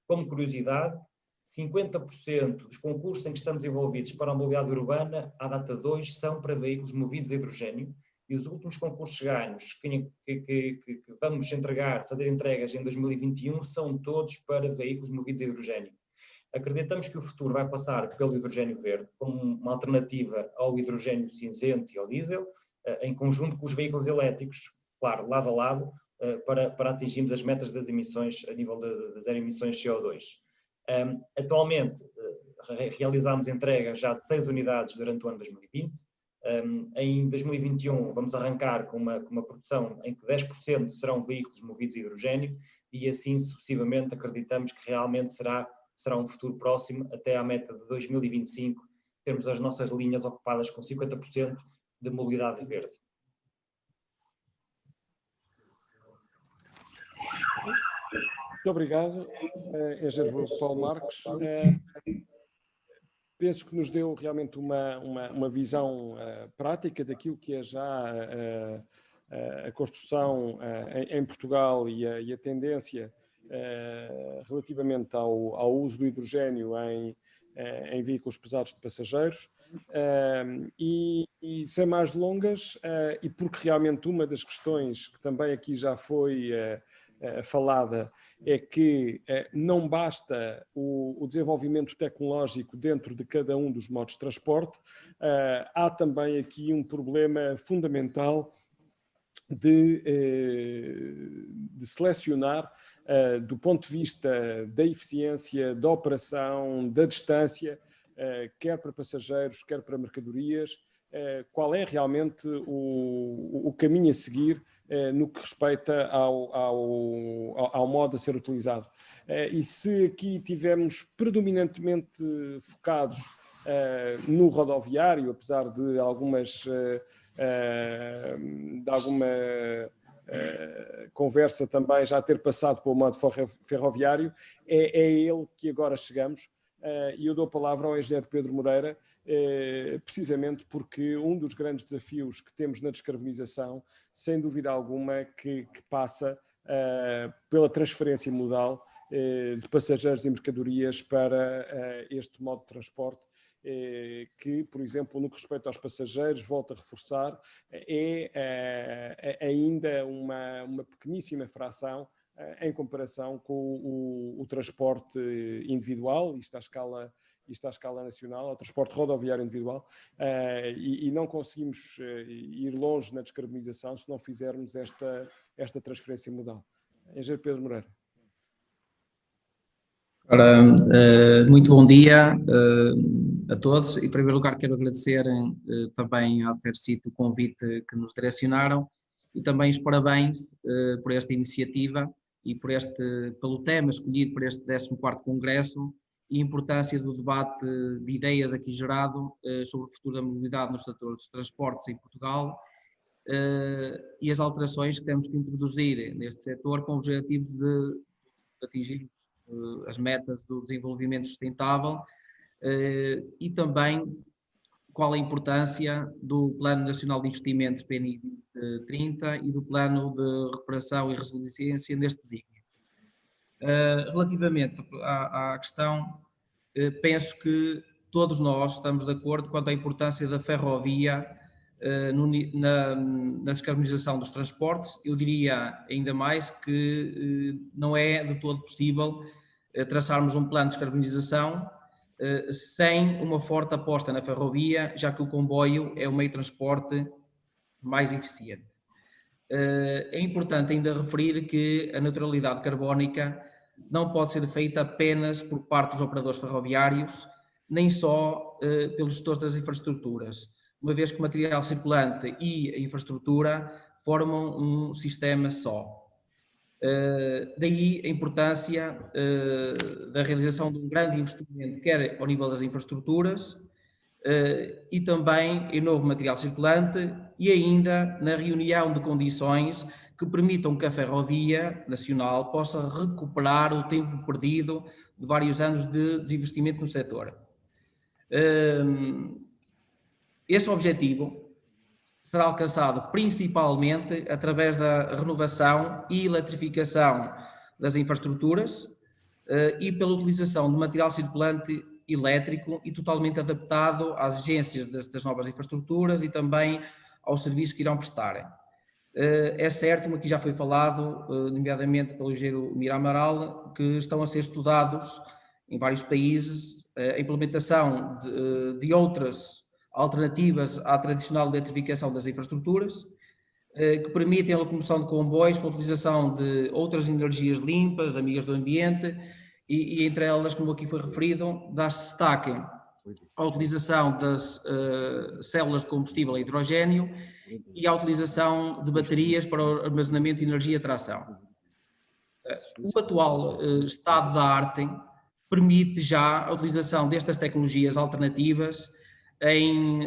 D: Como curiosidade, 50% dos concursos em que estamos envolvidos para a mobilidade urbana, à data de hoje, são para veículos movidos a hidrogênio, e os últimos concursos ganhos que vamos fazer entregas em 2021, são todos para veículos movidos a hidrogênio. Acreditamos que o futuro vai passar pelo hidrogênio verde, como uma alternativa ao hidrogênio cinzento e ao diesel, em conjunto com os veículos elétricos, claro, lado a lado, para atingirmos as metas das emissões a nível de zero emissões de CO2. Atualmente, realizamos entregas já de 6 unidades durante o ano 2020. Em 2021 vamos arrancar com uma produção em que 10% serão veículos movidos a hidrogênio, e assim sucessivamente acreditamos que realmente será um futuro próximo, até à meta de 2025, termos as nossas linhas ocupadas com 50% de mobilidade verde.
A: Muito obrigado, engenheiro Paulo Marques. Penso que nos deu realmente uma visão prática daquilo que é já a construção em Portugal e a tendência relativamente ao uso do hidrogênio em veículos pesados de passageiros. E sem mais delongas, e porque realmente uma das questões que também aqui já foi falada é que não basta o desenvolvimento tecnológico dentro de cada um dos modos de transporte, há também aqui um problema fundamental de selecionar, do ponto de vista da eficiência, da operação, da distância, quer para passageiros, quer para mercadorias, qual é realmente o caminho a seguir no que respeita ao modo a ser utilizado. E se aqui tivermos predominantemente focados no rodoviário, apesar de alguma conversa também já ter passado para o modo ferroviário, é ele que agora chegamos. E eu dou a palavra ao engenheiro Pedro Moreira, precisamente porque um dos grandes desafios que temos na descarbonização, sem dúvida alguma, que passa pela transferência modal de passageiros e mercadorias para este modo de transporte, que, por exemplo, no que respeita aos passageiros, volto a reforçar, é ainda uma pequeníssima fração em comparação com o transporte individual, isto à escala nacional, o transporte rodoviário individual, e não conseguimos ir longe na descarbonização se não fizermos esta transferência modal. Engenheiro Pedro Moreira.
E: Ora, muito bom dia a todos. Em primeiro lugar, quero agradecer também à FERCIT o convite que nos direcionaram e também os parabéns por esta iniciativa e pelo tema escolhido para este 14º Congresso e a importância do debate de ideias aqui gerado sobre o futuro da mobilidade no setor dos transportes em Portugal e as alterações que temos que introduzir neste setor com os objetivos de atingirmos as metas do desenvolvimento sustentável e também qual a importância do Plano Nacional de Investimentos PNI 2030 e do Plano de Recuperação e Resiliência neste desígnio. Relativamente à questão, penso que todos nós estamos de acordo quanto à importância da ferrovia na descarbonização dos transportes. Eu diria ainda mais que não é de todo possível traçarmos um plano de descarbonização sem uma forte aposta na ferrovia, já que o comboio é o meio de transporte mais eficiente. É importante ainda referir que a neutralidade carbónica não pode ser feita apenas por parte dos operadores ferroviários, nem só pelos gestores das infraestruturas, uma vez que o material circulante e a infraestrutura formam um sistema só. Daí a importância da realização de um grande investimento, quer ao nível das infraestruturas, e também em novo material circulante e ainda na reunião de condições que permitam que a Ferrovia Nacional possa recuperar o tempo perdido de vários anos de desinvestimento no setor. Esse objetivo será alcançado principalmente através da renovação e eletrificação das infraestruturas e pela utilização de material circulante elétrico e totalmente adaptado às exigências das novas infraestruturas e também aos serviços que irão prestar. É certo, como aqui já foi falado, nomeadamente pelo engenheiro Mira Amaral, que estão a ser estudados em vários países a implementação de outras alternativas à tradicional eletrificação das infraestruturas, que permitem a locomoção de comboios com a utilização de outras energias limpas, amigas do ambiente, e entre elas, como aqui foi referido, dá-se destaque à utilização das células de combustível a hidrogênio e à utilização de baterias para o armazenamento de energia e tração. O atual estado da arte permite já a utilização destas tecnologias alternativas em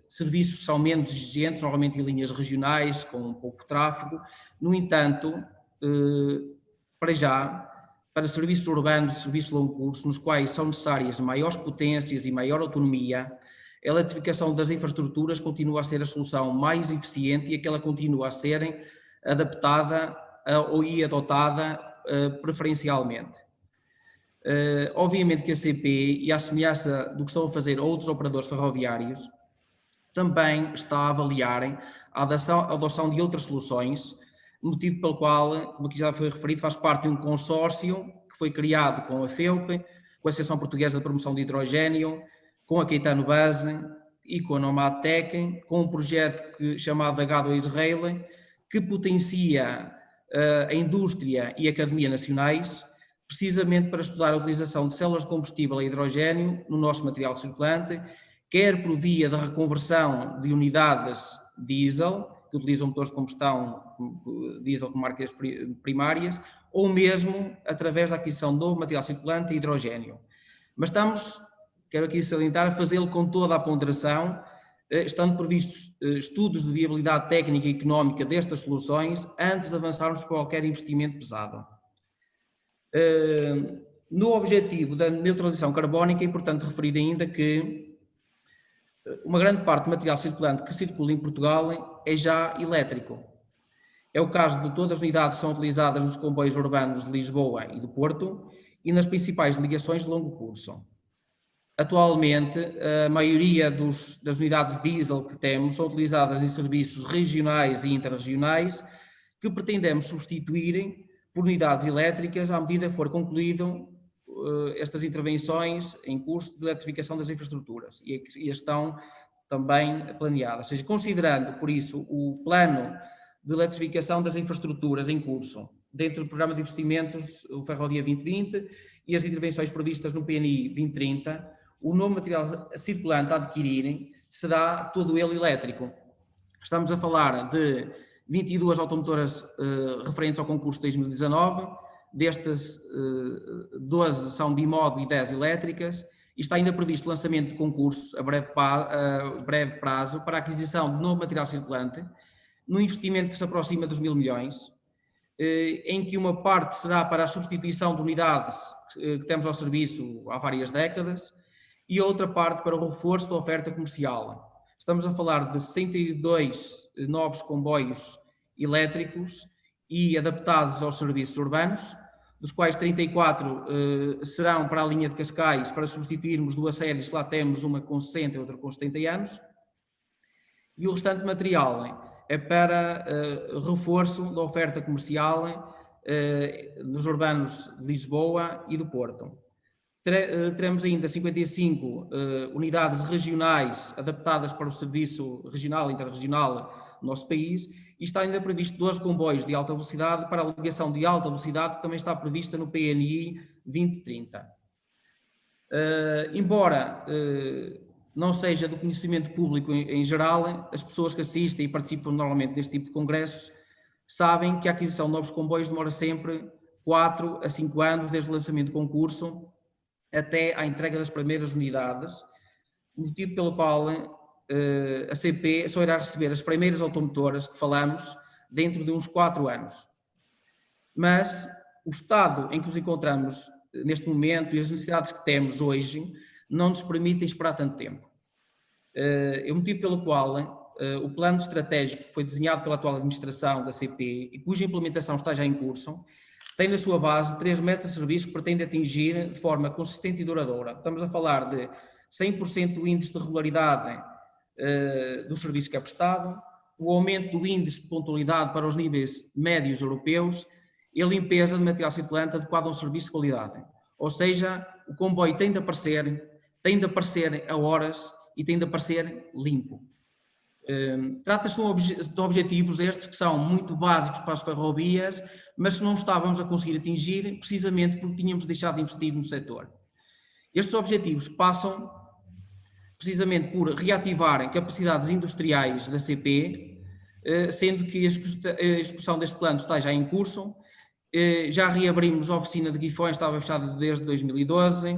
E: serviços que são menos exigentes, normalmente em linhas regionais, com pouco tráfego. No entanto, para já, para serviços urbanos e serviços de longo curso, nos quais são necessárias maiores potências e maior autonomia, a eletrificação das infraestruturas continua a ser a solução mais eficiente e aquela continua a ser adaptada e adotada preferencialmente. Obviamente que a CP, e à semelhança do que estão a fazer outros operadores ferroviários, também está a avaliarem a adoção de outras soluções, motivo pelo qual, como aqui já foi referido, faz parte de um consórcio que foi criado com a FEUP, com a Associação Portuguesa de Promoção de Hidrogênio, com a Caetano Base e com a Nomadtec, com um projeto chamado H2 Rail, que potencia a indústria e a academia nacionais, precisamente para estudar a utilização de células de combustível a hidrogênio no nosso material circulante, quer por via da reconversão de unidades diesel, que utilizam motores de combustão diesel com marcas primárias, ou mesmo através da aquisição de novo material circulante a hidrogênio. Mas estamos, quero aqui salientar, a fazê-lo com toda a ponderação, estando previstos estudos de viabilidade técnica e económica destas soluções antes de avançarmos para qualquer investimento pesado. No objetivo da neutralização carbónica é importante referir ainda que uma grande parte do material circulante que circula em Portugal é já elétrico. É o caso de todas as unidades que são utilizadas nos comboios urbanos de Lisboa e do Porto e nas principais ligações de longo curso. Atualmente, a maioria das unidades diesel que temos são utilizadas em serviços regionais e interregionais que pretendemos substituir por unidades elétricas à medida que for concluído estas intervenções em curso de eletrificação das infraestruturas e estão também planeadas. Ou seja, considerando, por isso, o plano de eletrificação das infraestruturas em curso, dentro do programa de investimentos, o Ferrovia 2020 e as intervenções previstas no PNI 2030, o novo material circulante a adquirirem será todo ele elétrico. Estamos a falar de 22 automotoras referentes ao concurso de 2019, destas 12 são bimodo e 10 elétricas, e está ainda previsto o lançamento de concursos a breve prazo para a aquisição de novo material circulante, num investimento que se aproxima dos 1.000 milhões, em que uma parte será para a substituição de unidades que temos ao serviço há várias décadas, e outra parte para o reforço da oferta comercial. Estamos a falar de 62 novos comboios elétricos e adaptados aos serviços urbanos, dos quais 34 serão para a linha de Cascais, para substituirmos duas séries que lá temos, uma com 60 e outra com 70 anos, e o restante material é para reforço da oferta comercial nos urbanos de Lisboa e do Porto. Teremos ainda 55 unidades regionais adaptadas para o serviço regional e interregional no nosso país, e está ainda previsto 12 comboios de alta velocidade para a ligação de alta velocidade, que também está prevista no PNI 2030. Embora não seja do conhecimento público em geral, as pessoas que assistem e participam normalmente deste tipo de congressos sabem que a aquisição de novos comboios demora sempre 4 a 5 anos desde o lançamento do concurso até à entrega das primeiras unidades, motivo pelo qual a CP só irá receber as primeiras automotoras que falamos dentro de uns 4 anos. Mas o estado em que nos encontramos neste momento e as necessidades que temos hoje não nos permitem esperar tanto tempo. É o motivo pelo qual o plano estratégico que foi desenhado pela atual administração da CP e cuja implementação está já em curso, tem na sua base 3 metas de serviço que pretende atingir de forma consistente e duradoura. Estamos a falar de 100% do índice de regularidade do serviço que é prestado, o aumento do índice de pontualidade para os níveis médios europeus e a limpeza de material circulante adequado a um serviço de qualidade. Ou seja, o comboio tem de aparecer a horas e tem de aparecer limpo. Trata-se de objetivos estes que são muito básicos para as ferrovias, mas que não estávamos a conseguir atingir precisamente porque tínhamos deixado de investir no setor. Estes objetivos passam precisamente por reativar capacidades industriais da CP, sendo que a execução deste plano está já em curso. Já reabrimos a oficina de Guifões, estava fechada desde 2012,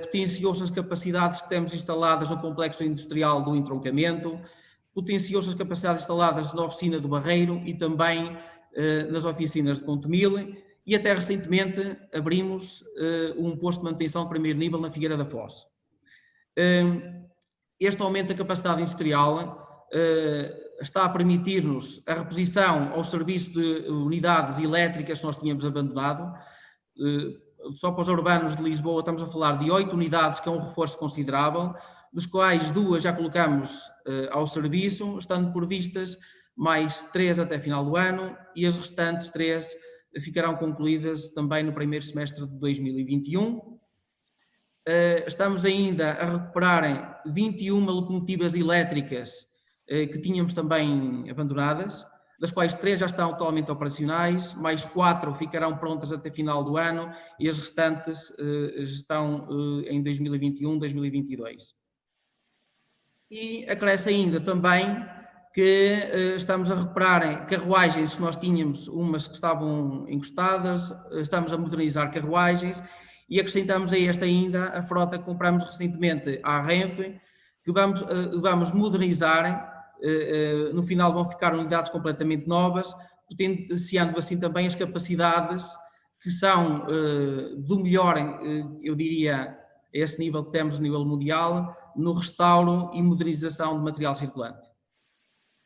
E: potenciou-se as capacidades que temos instaladas no complexo industrial do entroncamento, potenciou-se as capacidades instaladas na oficina do Barreiro e também nas oficinas de Contomil, e até recentemente abrimos um posto de manutenção de primeiro nível na Figueira da Foz. Este aumento da capacidade industrial está a permitir-nos a reposição ao serviço de unidades elétricas que nós tínhamos abandonado. Só para os urbanos de Lisboa estamos a falar de 8 unidades, que é um reforço considerável, dos quais 2 já colocamos ao serviço, estando previstas mais 3 até final do ano, e as restantes 3 ficarão concluídas também no primeiro semestre de 2021. Estamos ainda a recuperar 21 locomotivas elétricas que tínhamos também abandonadas, das quais 3 já estão totalmente operacionais, mais 4 ficarão prontas até final do ano e as restantes estão em 2021, 2022. E acresce ainda também que estamos a recuperar carruagens que nós tínhamos, umas que estavam encostadas, estamos a modernizar carruagens e acrescentamos a esta ainda a frota que compramos recentemente à Renfe, que vamos modernizar. No final vão ficar unidades completamente novas, potenciando assim também as capacidades que são do melhor, eu diria, a esse nível que temos a nível mundial, no restauro e modernização de material circulante.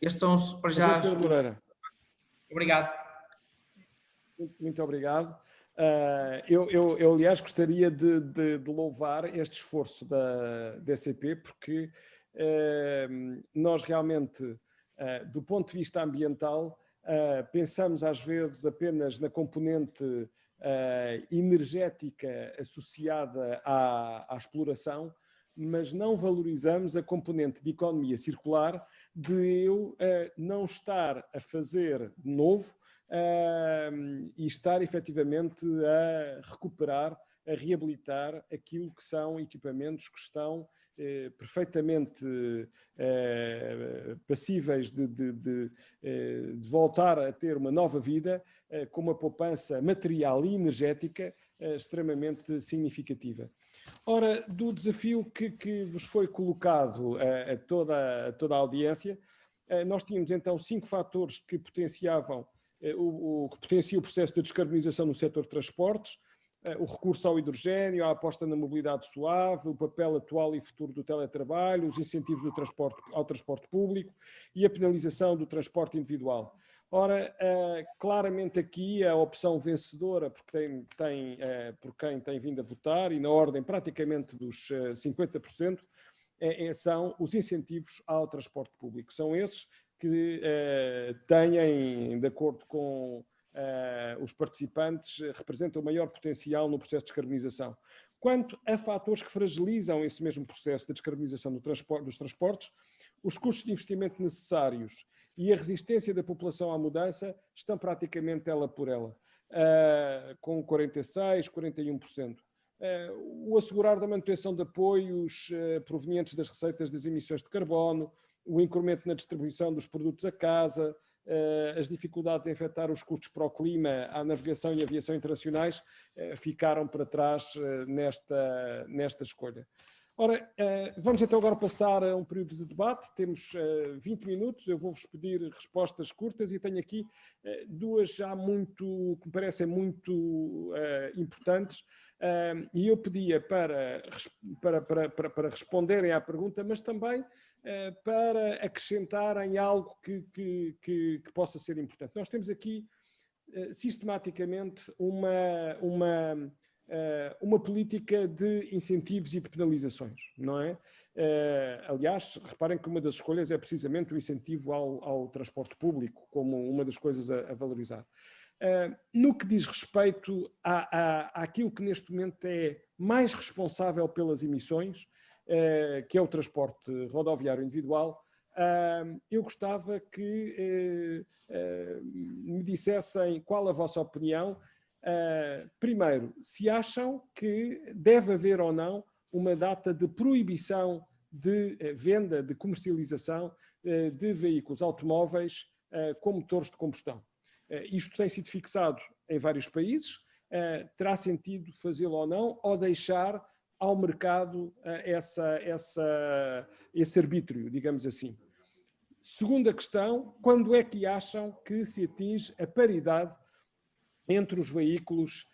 E: Estes são os para já.
A: Pedro Moreira.
E: Obrigado.
A: Muito obrigado. Eu, aliás, gostaria de louvar este esforço da CP, porque nós realmente, do ponto de vista ambiental, pensamos às vezes apenas na componente energética associada à exploração, mas não valorizamos a componente de economia circular, de eu não estar a fazer de novo e estar efetivamente a recuperar, a reabilitar aquilo que são equipamentos que estão perfeitamente passíveis de voltar a ter uma nova vida, com uma poupança material e energética extremamente significativa. Ora, do desafio que vos foi colocado a toda a audiência, nós tínhamos então 5 fatores que potenciavam que potencia o processo de descarbonização no setor de transportes: o recurso ao hidrogênio, a aposta na mobilidade suave, o papel atual e futuro do teletrabalho, os incentivos ao transporte público e a penalização do transporte individual. Ora, claramente aqui a opção vencedora, por quem tem vindo a votar, e na ordem praticamente dos 50%, são os incentivos ao transporte público. São esses que têm, de acordo com os participantes, representam o maior potencial no processo de descarbonização. Quanto a fatores que fragilizam esse mesmo processo de descarbonização dos transportes, os custos de investimento necessários e a resistência da população à mudança estão praticamente ela por ela, com 46%, 41%. O assegurar da manutenção de apoios provenientes das receitas das emissões de carbono, o incremento na distribuição dos produtos a casa, as dificuldades em afetar os custos para o clima, a navegação e aviação internacionais ficaram para trás nesta escolha. Ora, vamos então agora passar a um período de debate. Temos 20 minutos, eu vou-vos pedir respostas curtas e tenho aqui duas já que me parecem muito importantes, e eu pedia para responderem à pergunta, mas também para acrescentarem algo que possa ser importante. Nós temos aqui sistematicamente uma política de incentivos e de penalizações, não é? Aliás, reparem que uma das escolhas é precisamente o incentivo ao transporte público, como uma das coisas a valorizar. No que diz respeito àquilo que neste momento é mais responsável pelas emissões, que é o transporte rodoviário individual, eu gostava que me dissessem qual a vossa opinião. Primeiro, se acham que deve haver ou não uma data de proibição de venda, de comercialização de veículos automóveis com motores de combustão. Isto tem sido fixado em vários países. Terá sentido fazê-lo ou não, ou deixar ao mercado esse arbítrio, digamos assim. Segunda questão, quando é que acham que se atinge a paridade entre os veículos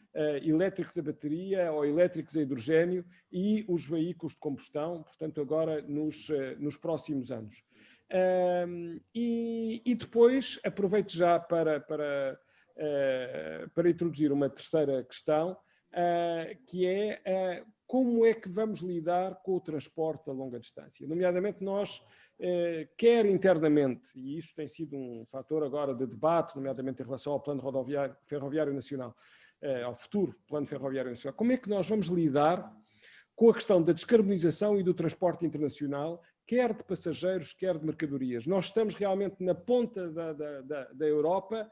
A: elétricos a bateria ou elétricos a hidrogénio e os veículos de combustão, portanto agora nos próximos anos? E depois aproveito já para introduzir uma terceira questão, que é como é que vamos lidar com o transporte a longa distância. Nomeadamente nós, quer internamente, e isso tem sido um fator agora de debate, nomeadamente em relação ao Plano Ferroviário Nacional, ao futuro Plano Ferroviário Nacional, como é que nós vamos lidar com a questão da descarbonização e do transporte internacional, quer de passageiros, quer de mercadorias. Nós estamos realmente na ponta da Europa,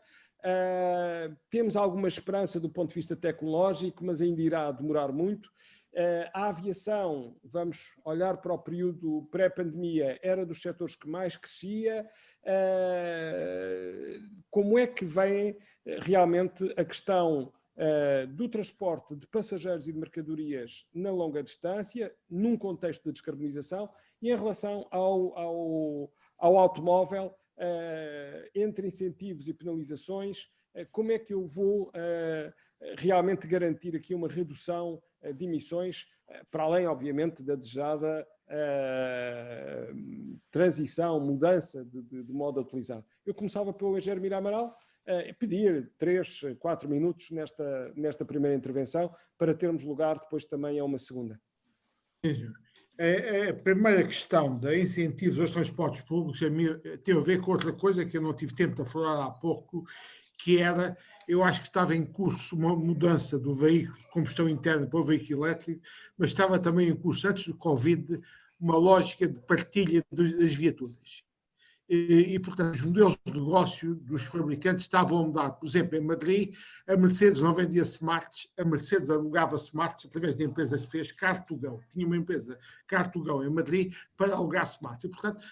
A: temos alguma esperança do ponto de vista tecnológico, mas ainda irá demorar muito. A aviação, vamos olhar para o período pré-pandemia, era dos setores que mais crescia. Como é que vem realmente a questão do transporte de passageiros e de mercadorias na longa distância, num contexto de descarbonização, e em relação ao automóvel, entre incentivos e penalizações, como é que eu vou realmente garantir aqui uma redução de emissões, para além, obviamente, da desejada transição, mudança de modo a utilizar. Eu começava pelo engenheiro Mira Amaral, pedir 3, 4 minutos nesta primeira intervenção, para termos lugar depois também a uma segunda.
B: A primeira questão da incentivos aos transportes públicos tem a ver com outra coisa que eu não tive tempo de falar há pouco, que era, eu acho que estava em curso uma mudança do veículo de combustão interna para o veículo elétrico, mas estava também em curso, antes do Covid, uma lógica de partilha das viaturas. E, portanto, os modelos de negócio dos fabricantes estavam a mudar. Por exemplo, em Madrid, a Mercedes não vendia Smarts, a Mercedes alugava Smarts através da empresa que fez Car2Go. Tinha uma empresa Car2Go em Madrid para alugar Smarts. E, portanto,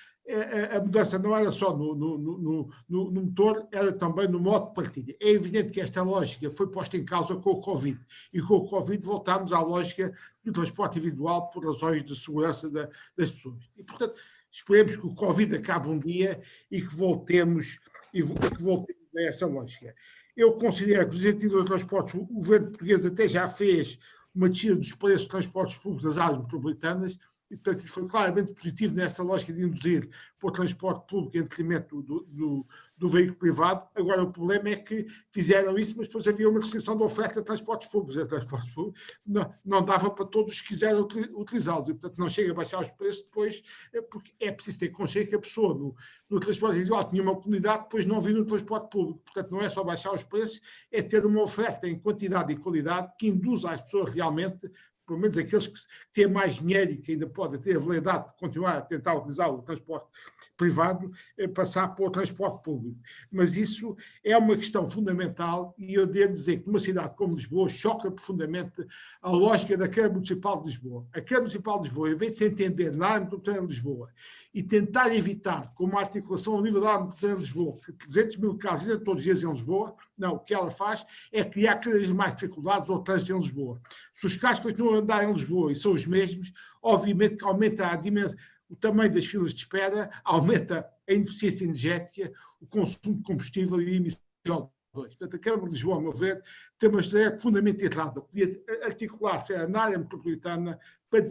B: a mudança não era só no motor, era também no modo de partilha. É evidente que esta lógica foi posta em causa com o Covid. E com o Covid voltámos à lógica do transporte individual por razões de segurança das pessoas. E, portanto, esperemos que o Covid acabe um dia e que voltemos a essa lógica. Eu considero que os incentivos aos transportes, o governo português até já fez uma descida dos preços de transportes públicos nas áreas metropolitanas, e, portanto, isso foi claramente positivo nessa lógica de induzir para o transporte público em detrimento do veículo privado. Agora, o problema é que fizeram isso, mas depois havia uma restrição da oferta de transportes públicos. Não dava para todos que quiserem utilizá-los, e, portanto, não chega a baixar os preços depois, porque é preciso ter consciência que a pessoa no transporte individual tinha uma comunidade, depois não viu no transporte público. Portanto, não é só baixar os preços, é ter uma oferta em quantidade e qualidade que induza as pessoas realmente pelo menos aqueles que têm mais dinheiro e que ainda podem ter a validade de continuar a tentar utilizar o transporte privado, passar para o transporte público. Mas isso é uma questão fundamental e eu devo dizer que numa cidade como Lisboa choca profundamente a lógica da Câmara Municipal de Lisboa. A Câmara Municipal de Lisboa, em vez de se entender na área metropolitana de Lisboa e tentar evitar, com uma articulação ao nível da área metropolitana de Lisboa, que 300 mil casos ainda todos os dias em Lisboa, não, o que ela faz é criar cada vez mais dificuldades ao trânsito em Lisboa. Se os carros continuam a andar em Lisboa e são os mesmos, obviamente que aumenta a dimensão, o tamanho das filas de espera, aumenta a ineficiência energética, o consumo de combustível e a emissão de CO2. Portanto, a Câmara de Lisboa, a meu ver, tem uma estratégia fundamentalmente errada. Podia articular-se na área metropolitana para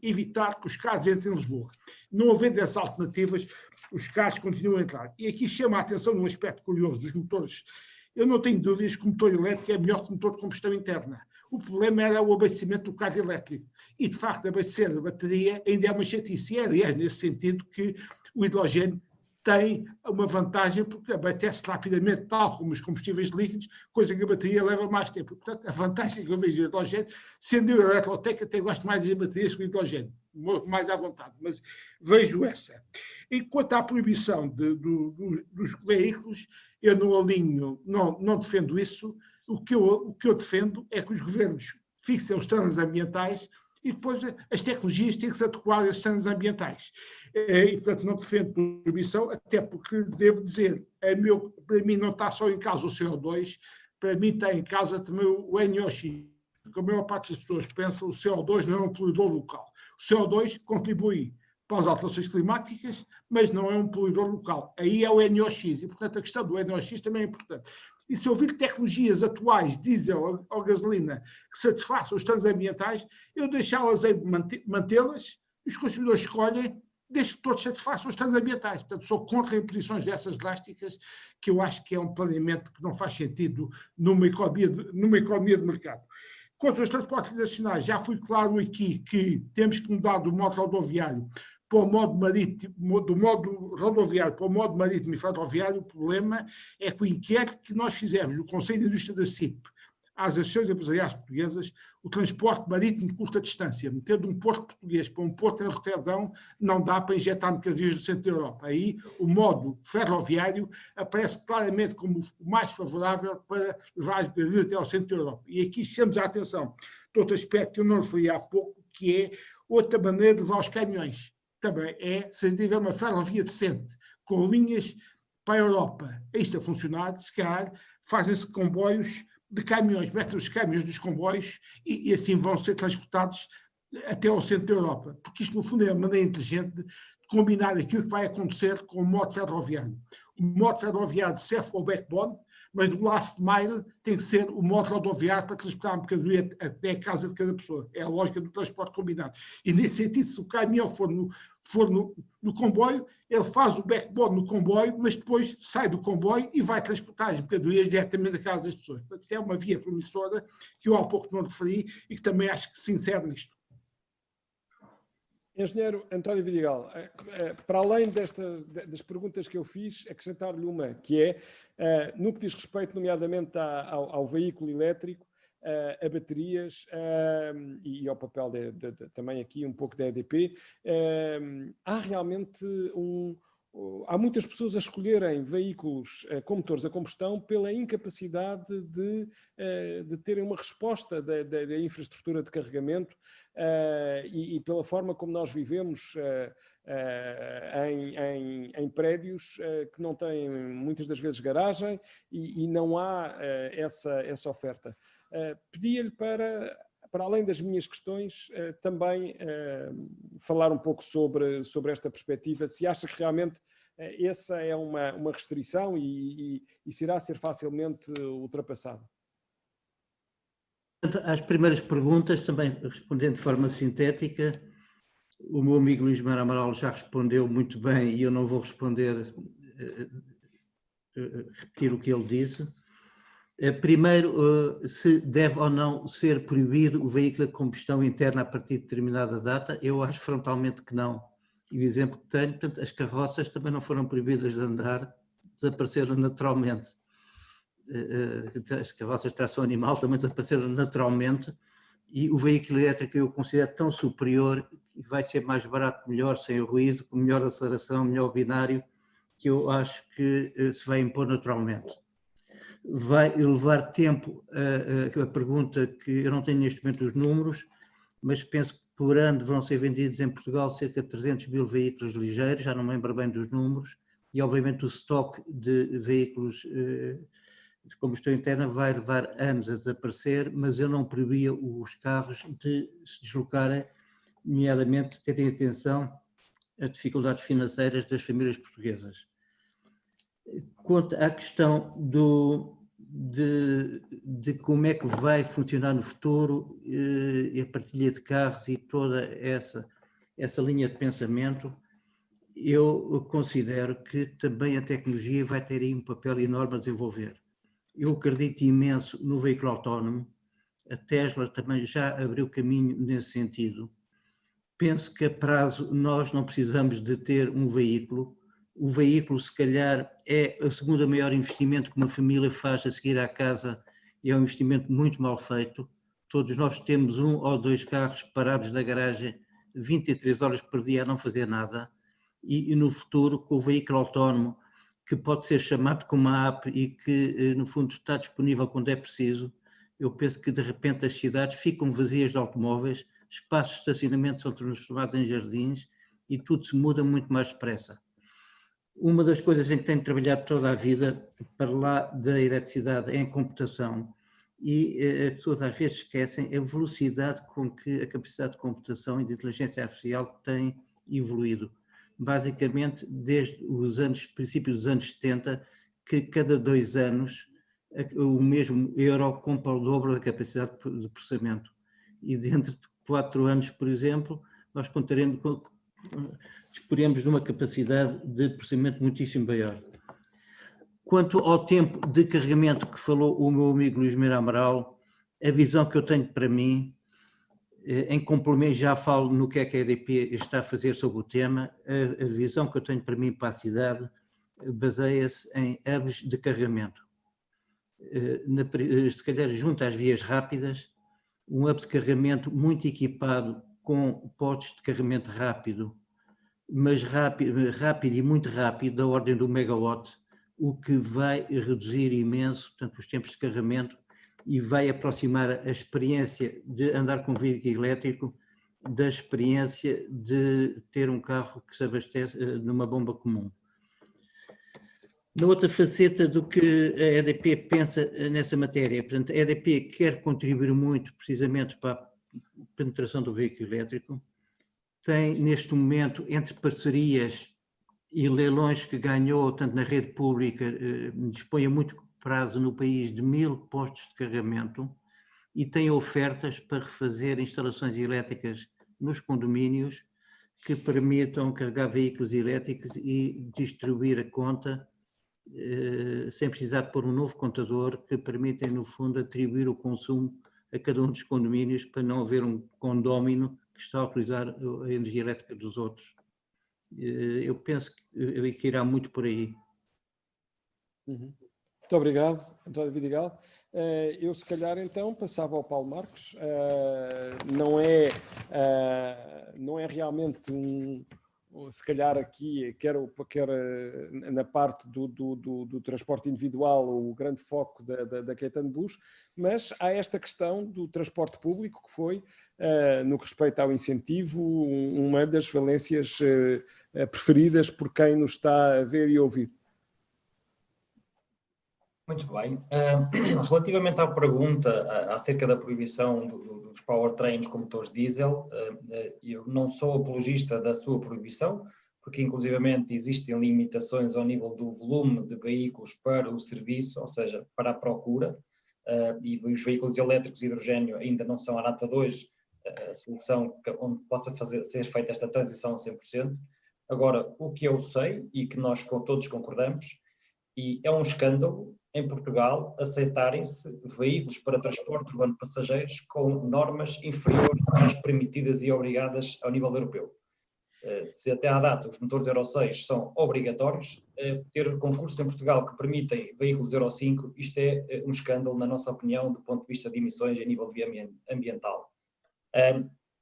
B: evitar que os carros entrem em Lisboa. Não havendo essas alternativas, os carros continuam a entrar. E aqui chama a atenção num aspecto curioso dos motores. Eu não tenho dúvidas que o motor elétrico é melhor que o motor de combustão interna. O problema era o abastecimento do carro elétrico. E, de facto, abastecer a bateria ainda é uma chatice. E é, aliás, nesse sentido que o hidrogênio tem uma vantagem, porque abastece rapidamente, tal como os combustíveis líquidos, coisa que a bateria leva mais tempo. Portanto, a vantagem que eu vejo do hidrogênio, sendo eu eletroteca, até gosto mais das baterias que o hidrogênio, mais à vontade, mas vejo essa. Enquanto à proibição dos veículos, eu não alinho, não defendo isso. O que eu defendo é que os governos fixem os estándares ambientais e depois as tecnologias têm que se adequar a esses estándares ambientais. E, portanto, não defendo proibição, até porque, devo dizer, para mim não está só em causa o CO2, para mim está em causa também o NOx. Porque a maior parte das pessoas pensa que o CO2 não é um poluidor local. O CO2 contribui para as alterações climáticas, mas não é um poluidor local. Aí é o NOx, e, portanto, a questão do NOx também é importante. E se houver tecnologias atuais, diesel ou gasolina, que satisfaçam os estándares ambientais, eu deixá-las mantê-las, os consumidores escolhem, desde que todos satisfaçam os estándares ambientais. Portanto, sou contra imposições dessas drásticas, que eu acho que é um planeamento que não faz sentido numa economia de mercado. Quanto aos transportes nacionais, já fui claro aqui que temos que mudar do modo rodoviário para o modo marítimo, do modo rodoviário para o modo marítimo e ferroviário. O problema é que o inquérito que nós fizemos no Conselho de Indústria da CIP às associações empresariais portuguesas, o transporte marítimo de curta distância, metendo um porto português para um porto em Roterdão, não dá para injetar mercadorias do centro da Europa. Aí o modo ferroviário aparece claramente como o mais favorável para levar as mercadorias até ao centro da Europa. E aqui chamamos a atenção de outro aspecto que eu não referi há pouco, que é outra maneira de levar os caminhões. Também é, se tiver uma ferrovia decente, com linhas para a Europa, isto a funcionar, se calhar fazem-se comboios de caminhões, metem os caminhões dos comboios e assim vão ser transportados até ao centro da Europa, porque isto no fundo é uma maneira inteligente de combinar aquilo que vai acontecer com o modo ferroviário. O modo ferroviário serve para o backbone, mas do last mile tem que ser o modo rodoviário para transportar a mercadoria até a casa de cada pessoa. É a lógica do transporte combinado. E nesse sentido, se o caminhão for no comboio, ele faz o backbone no comboio, mas depois sai do comboio e vai transportar as mercadorias diretamente à casa das pessoas. Portanto, é uma via promissora que eu há pouco não referi e que também acho que se insere nisto.
A: Engenheiro António Vidigal, para além das perguntas que eu fiz, acrescentar-lhe uma, que é, no que diz respeito nomeadamente ao veículo elétrico, a baterias e ao papel também aqui um pouco da EDP, há realmente há muitas pessoas a escolherem veículos com motores a combustão pela incapacidade de terem uma resposta da infraestrutura de carregamento e pela forma como nós vivemos em prédios que não têm muitas das vezes garagem e não há essa oferta. Pedia-lhe para além das minhas questões, também falar um pouco sobre esta perspectiva, se acha que realmente essa é uma restrição e se irá ser facilmente ultrapassada.
C: Às primeiras perguntas, também respondendo de forma sintética, o meu amigo Luís Meira Amaral já respondeu muito bem e eu não vou responder, repetir o que ele disse. Primeiro, se deve ou não ser proibido o veículo a combustão interna a partir de determinada data, eu acho frontalmente que não. E o exemplo que tenho, portanto, as carroças também não foram proibidas de andar, desapareceram naturalmente. As carroças de tração animal também desapareceram naturalmente E o veículo elétrico eu considero tão superior, que vai ser mais barato, melhor, sem ruído, com melhor aceleração, melhor binário, que eu acho que se vai impor naturalmente. Vai levar tempo, a pergunta que eu não tenho neste momento os números, mas penso que por ano vão ser vendidos em Portugal cerca de 300 mil veículos ligeiros, já não me lembro bem dos números, e obviamente o estoque de veículos de combustão interna vai levar anos a desaparecer, mas eu não previa os carros de se deslocarem, nomeadamente terem atenção às dificuldades financeiras das famílias portuguesas. Quanto à questão de como é que vai funcionar no futuro a partilha de carros e toda essa linha de pensamento, eu considero que também a tecnologia vai ter aí um papel enorme a desenvolver. Eu acredito imenso no veículo autónomo, a Tesla também já abriu caminho nesse sentido. Penso que a prazo nós não precisamos de ter um veículo. O veículo, se calhar, é o segundo maior investimento que uma família faz a seguir à casa, e é um investimento muito mal feito. Todos nós temos 1 ou 2 carros parados na garagem 23 horas por dia a não fazer nada, e no futuro, com o veículo autónomo, que pode ser chamado com uma app e que, no fundo, está disponível quando é preciso, eu penso que, de repente, as cidades ficam vazias de automóveis, espaços de estacionamento são transformados em jardins e tudo se muda muito mais depressa. Uma das coisas em que tenho trabalhado toda a vida, para lá da eletricidade, é em computação, e as pessoas às vezes esquecem a velocidade com que a capacidade de computação e de inteligência artificial tem evoluído. Basicamente, desde os princípios dos anos 70, que cada 2 anos o mesmo euro compra o dobro da capacidade de processamento. E dentro de 4 anos, por exemplo, nós disporemos de uma capacidade de processamento muitíssimo maior. Quanto ao tempo de carregamento que falou o meu amigo Luís Mira Amaral, a visão que eu tenho para mim, em complemento, já falo no que é que a EDP está a fazer sobre o tema, a visão que eu tenho para mim para a cidade baseia-se em hubs de carregamento. Se calhar junto às vias rápidas, um hub de carregamento muito equipado com postos de carregamento rápido, mas rápido e muito rápido, da ordem do megawatt, o que vai reduzir imenso, portanto, os tempos de carregamento, e vai aproximar a experiência de andar com veículo elétrico da experiência de ter um carro que se abastece numa bomba comum. Na outra faceta do que a EDP pensa nessa matéria, portanto, a EDP quer contribuir muito precisamente para a penetração do veículo elétrico, tem neste momento, entre parcerias e leilões que ganhou, tanto na rede pública, dispõe a muito prazo no país de 1000 postos de carregamento, e tem ofertas para refazer instalações elétricas nos condomínios que permitam carregar veículos elétricos e distribuir a conta sem precisar de pôr um novo contador, que permitem, no fundo, atribuir o consumo a cada um dos condomínios para não haver um condómino que está a utilizar a energia elétrica dos outros. Eu penso que irá muito por aí.
A: Muito obrigado, António Vidigal. Eu, se calhar, então, passava ao Paulo Marcos. Não é realmente se calhar aqui, quer na parte do transporte individual, o grande foco da Caetano Bus, mas há esta questão do transporte público, que foi, no que respeita ao incentivo, uma das valências preferidas por quem nos está a ver e ouvir.
D: Muito bem. Relativamente à pergunta acerca da proibição dos powertrains com motores diesel, eu não sou apologista da sua proibição, porque inclusivamente existem limitações ao nível do volume de veículos para o serviço, ou seja, para a procura, e os veículos elétricos de hidrogênio ainda não são a data de hoje a solução onde possa ser feita esta transição a 100%. Agora, o que eu sei e que nós todos concordamos, e é um escândalo em Portugal aceitarem-se veículos para transporte urbano de passageiros com normas inferiores às permitidas e obrigadas ao nível europeu. Se até à data os motores Euro 6 são obrigatórios, ter concursos em Portugal que permitem veículos Euro 5, isto é um escândalo, na nossa opinião, do ponto de vista de emissões a nível ambiental.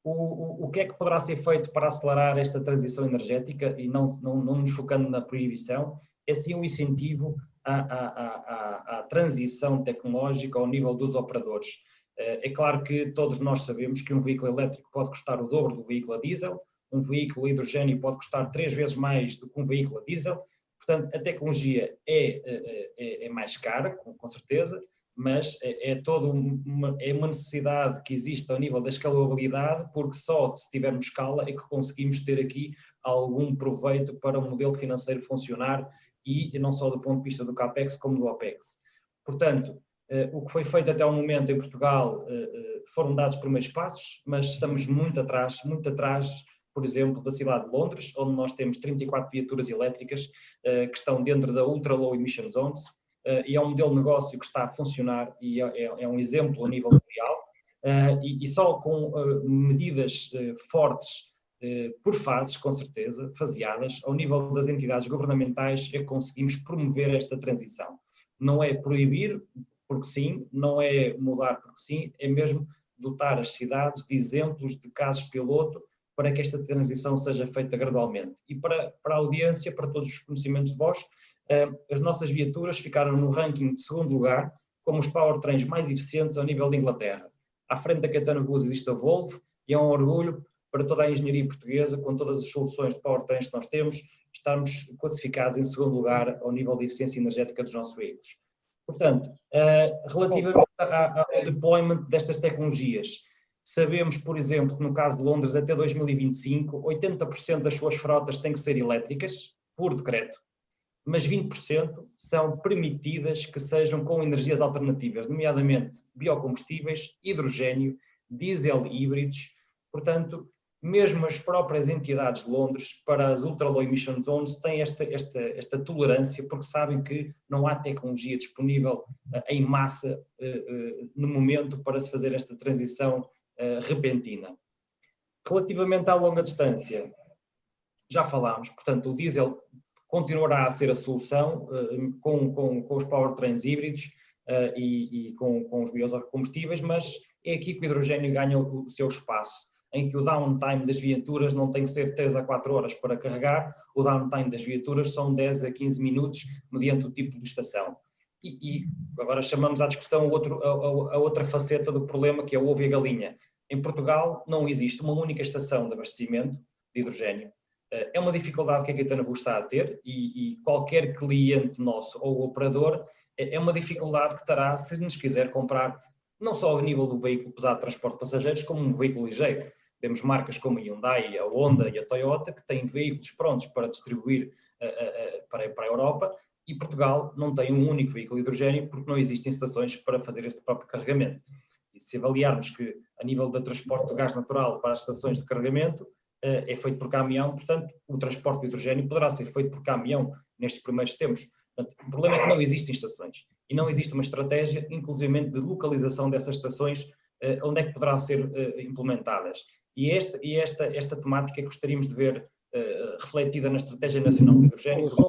D: O que é que poderá ser feito para acelerar esta transição energética e não nos focando na proibição? É sim um incentivo à transição tecnológica ao nível dos operadores. É claro que todos nós sabemos que um veículo elétrico pode custar o dobro do veículo a diesel, um veículo a hidrogênio pode custar 3 vezes mais do que um veículo a diesel, portanto a tecnologia é mais cara, com certeza, mas é uma necessidade que existe ao nível da escalabilidade, porque só se tivermos escala é que conseguimos ter aqui algum proveito para o modelo financeiro funcionar e não só do ponto de vista do CAPEX como do OPEX. Portanto, o que foi feito até ao momento em Portugal foram dados primeiros passos, mas estamos muito atrás, por exemplo, da cidade de Londres, onde nós temos 34 viaturas elétricas que estão dentro da Ultra Low Emission Zones, e é um modelo de negócio que está a funcionar e é um exemplo a nível mundial, e só com medidas fortes por fases, com certeza, faseadas, ao nível das entidades governamentais, é que conseguimos promover esta transição. Não é proibir porque sim, não é mudar porque sim, é mesmo dotar as cidades de exemplos, de casos piloto, para que esta transição seja feita gradualmente. E para a audiência, para todos os conhecimentos de vós, as nossas viaturas ficaram no ranking de segundo lugar, como os powertrains mais eficientes ao nível de Inglaterra. À frente da Caetano Bus existe a Volvo, e é um orgulho para toda a engenharia portuguesa, com todas as soluções de powertrains que nós temos, estarmos classificados em segundo lugar ao nível de eficiência energética dos nossos veículos. Portanto, relativamente ao deployment destas tecnologias, sabemos, por exemplo, que no caso de Londres, até 2025, 80% das suas frotas têm que ser elétricas, por decreto, mas 20% são permitidas que sejam com energias alternativas, nomeadamente biocombustíveis, hidrogênio, diesel e híbridos. Portanto, mesmo as próprias entidades de Londres, para as Ultra Low Emission Zones, têm esta tolerância, porque sabem que não há tecnologia disponível em massa no momento para se fazer esta transição repentina. Relativamente à longa distância, já falámos, portanto, o diesel continuará a ser a solução com os powertrains híbridos e com os biocombustíveis, mas é aqui que o hidrogênio ganha o seu espaço, em que o downtime das viaturas não tem que ser 3 a 4 horas para carregar, o downtime das viaturas são 10 a 15 minutos, mediante o tipo de estação. E agora chamamos à discussão a outra faceta do problema, que é o ovo e a galinha. Em Portugal não existe uma única estação de abastecimento de hidrogênio. É uma dificuldade que a Caetano Bus está a ter e qualquer cliente nosso ou operador é uma dificuldade que terá se nos quiser comprar, não só ao nível do veículo pesado de transporte de passageiros, como um veículo ligeiro. Temos marcas como a Hyundai, a Honda e a Toyota que têm veículos prontos para distribuir para a Europa, e Portugal não tem um único veículo de hidrogênio porque não existem estações para fazer este próprio carregamento. E se avaliarmos que a nível do transporte do gás natural para as estações de carregamento é feito por caminhão, portanto o transporte de hidrogênio poderá ser feito por caminhão nestes primeiros tempos. Portanto, o problema é que não existem estações e não existe uma estratégia, inclusivamente, de localização dessas estações, onde é que poderão ser implementadas. E esta temática que gostaríamos de ver refletida na Estratégia Nacional de Hidrogênio.
A: Só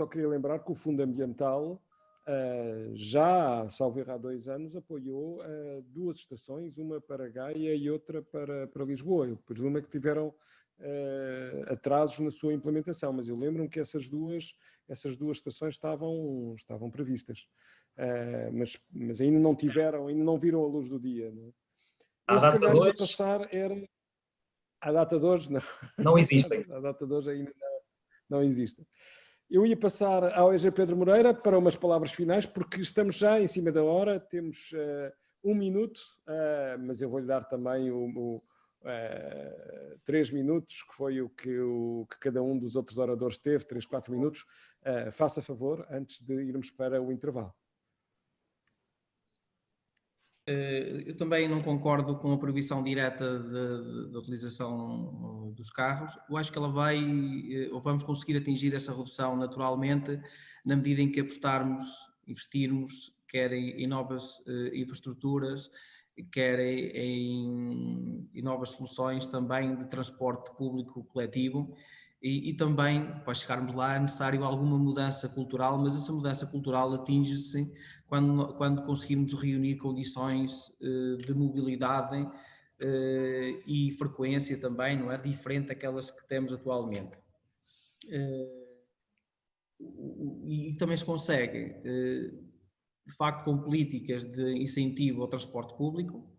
A: queria lembrar que o Fundo Ambiental já, salvo errar, há 2 anos, apoiou 2 estações, uma para Gaia e outra para Lisboa. Eu presumo que tiveram atrasos na sua implementação, mas eu lembro-me que essas duas estações estavam previstas, mas ainda não viram a luz do dia. Não é?
D: À data de hoje,
A: passar era... A data de hoje, não.
D: Não existem.
A: A data de hoje ainda não existe. Eu ia passar ao EG Pedro Moreira para umas palavras finais, porque estamos já em cima da hora, temos 1 minuto, mas eu vou-lhe dar também 3 minutos, que foi o que cada um dos outros oradores teve, 3, 4 minutos. Faça favor, antes de irmos para o intervalo.
E: Eu também não concordo com a proibição direta da utilização dos carros. Eu acho que vamos conseguir atingir essa redução naturalmente na medida em que apostarmos, investirmos, quer em novas infraestruturas, quer em novas soluções também de transporte público coletivo, E também, para chegarmos lá, é necessário alguma mudança cultural, mas essa mudança cultural atinge-se quando conseguirmos reunir condições de mobilidade e frequência também, não é? Diferente daquelas que temos atualmente. E também se consegue, de facto, com políticas de incentivo ao transporte público,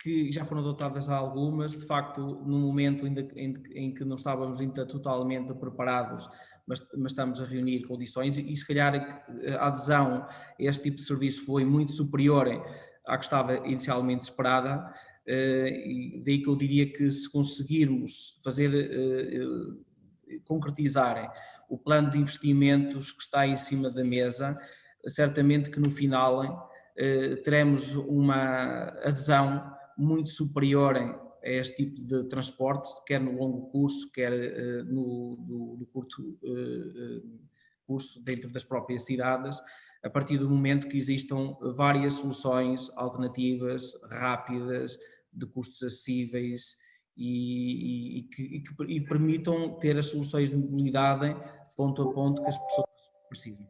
E: que já foram adotadas algumas, de facto, no momento em que não estávamos ainda totalmente preparados, mas estamos a reunir condições e se calhar a adesão a este tipo de serviço foi muito superior à que estava inicialmente esperada, e daí que eu diria que se conseguirmos concretizar o plano de investimentos que está em cima da mesa, certamente que no final teremos uma adesão muito superior a este tipo de transportes, quer no longo curso, quer no curto curso dentro das próprias cidades, a partir do momento que existam várias soluções alternativas, rápidas, de custos acessíveis e que permitam ter as soluções de mobilidade ponto a ponto que as pessoas precisam.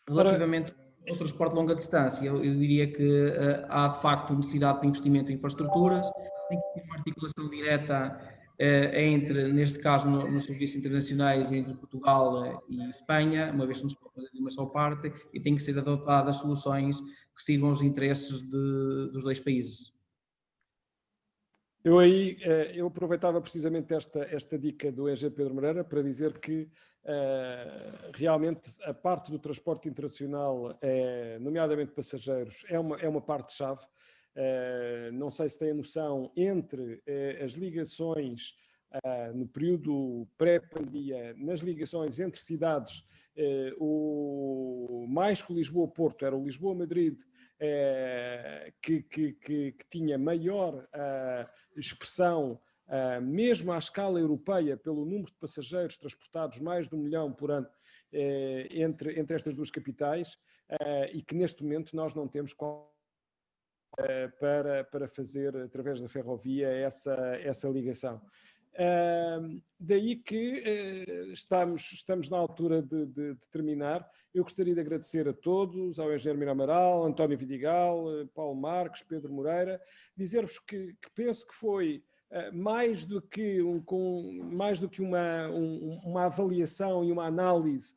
E: Relativamente ao transporte de longa distância, eu diria que há de facto necessidade de investimento em infraestruturas, tem que ter uma articulação direta entre, neste caso, nos serviços internacionais entre Portugal e Espanha, uma vez que não se pode fazer de uma só parte, e tem que ser adotadas soluções que sirvam os interesses dos dois países.
A: Eu aproveitava precisamente esta dica do EG Pedro Moreira para dizer que realmente a parte do transporte internacional, nomeadamente passageiros, é uma parte-chave. Não sei se têm a noção, entre as ligações no período pré-pandemia, nas ligações entre cidades, o mais que o Lisboa-Porto era o Lisboa-Madrid, que tinha maior expressão, mesmo à escala europeia, pelo número de passageiros transportados, mais de 1 milhão por ano, entre estas duas capitais, e que neste momento nós não temos para fazer, através da ferrovia, essa ligação. Daí que estamos na altura de terminar. Eu gostaria de agradecer a todos, ao engenheiro Mira Amaral, António Vidigal, Paulo Marques, Pedro Moreira, dizer-vos que penso que foi mais do que uma avaliação e uma análise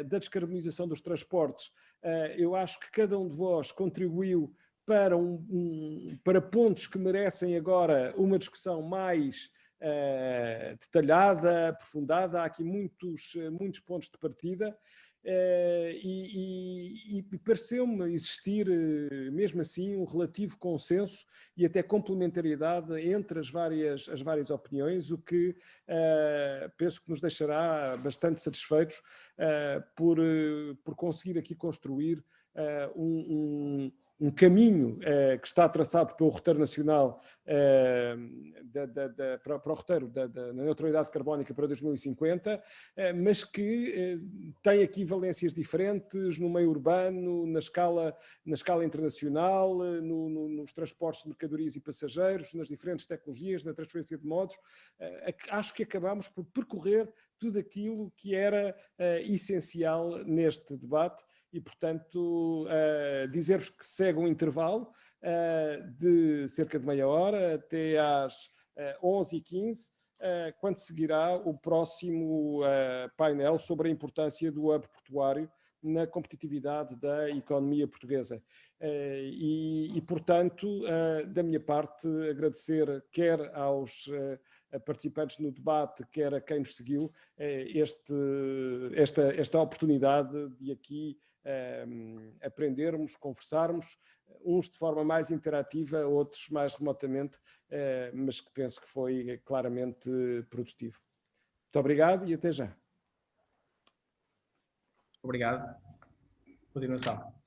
A: da descarbonização dos transportes. Eu acho que cada um de vós contribuiu para pontos que merecem agora uma discussão mais detalhada, aprofundada. Há aqui muitos pontos de partida, e pareceu-me existir, mesmo assim, um relativo consenso e até complementariedade entre as várias opiniões, o que penso que nos deixará bastante satisfeitos por conseguir aqui construir um caminho que está traçado pelo roteiro nacional para o roteiro da neutralidade carbónica para 2050, mas que tem aqui valências diferentes no meio urbano, na escala internacional, nos transportes de mercadorias e passageiros, nas diferentes tecnologias, na transferência de modos. Acho que acabamos por percorrer tudo aquilo que era essencial neste debate. E, portanto, dizer-vos que segue um intervalo de cerca de meia hora, até às 11h15, quando seguirá o próximo painel sobre a importância do hub portuário na competitividade da economia portuguesa. Portanto, da minha parte, agradecer quer aos participantes no debate, quer a quem nos seguiu, esta oportunidade de aqui aprendermos, conversarmos, uns de forma mais interativa, outros mais remotamente, mas que penso que foi claramente produtivo. Muito obrigado e até já.
E: Obrigado. Continuação.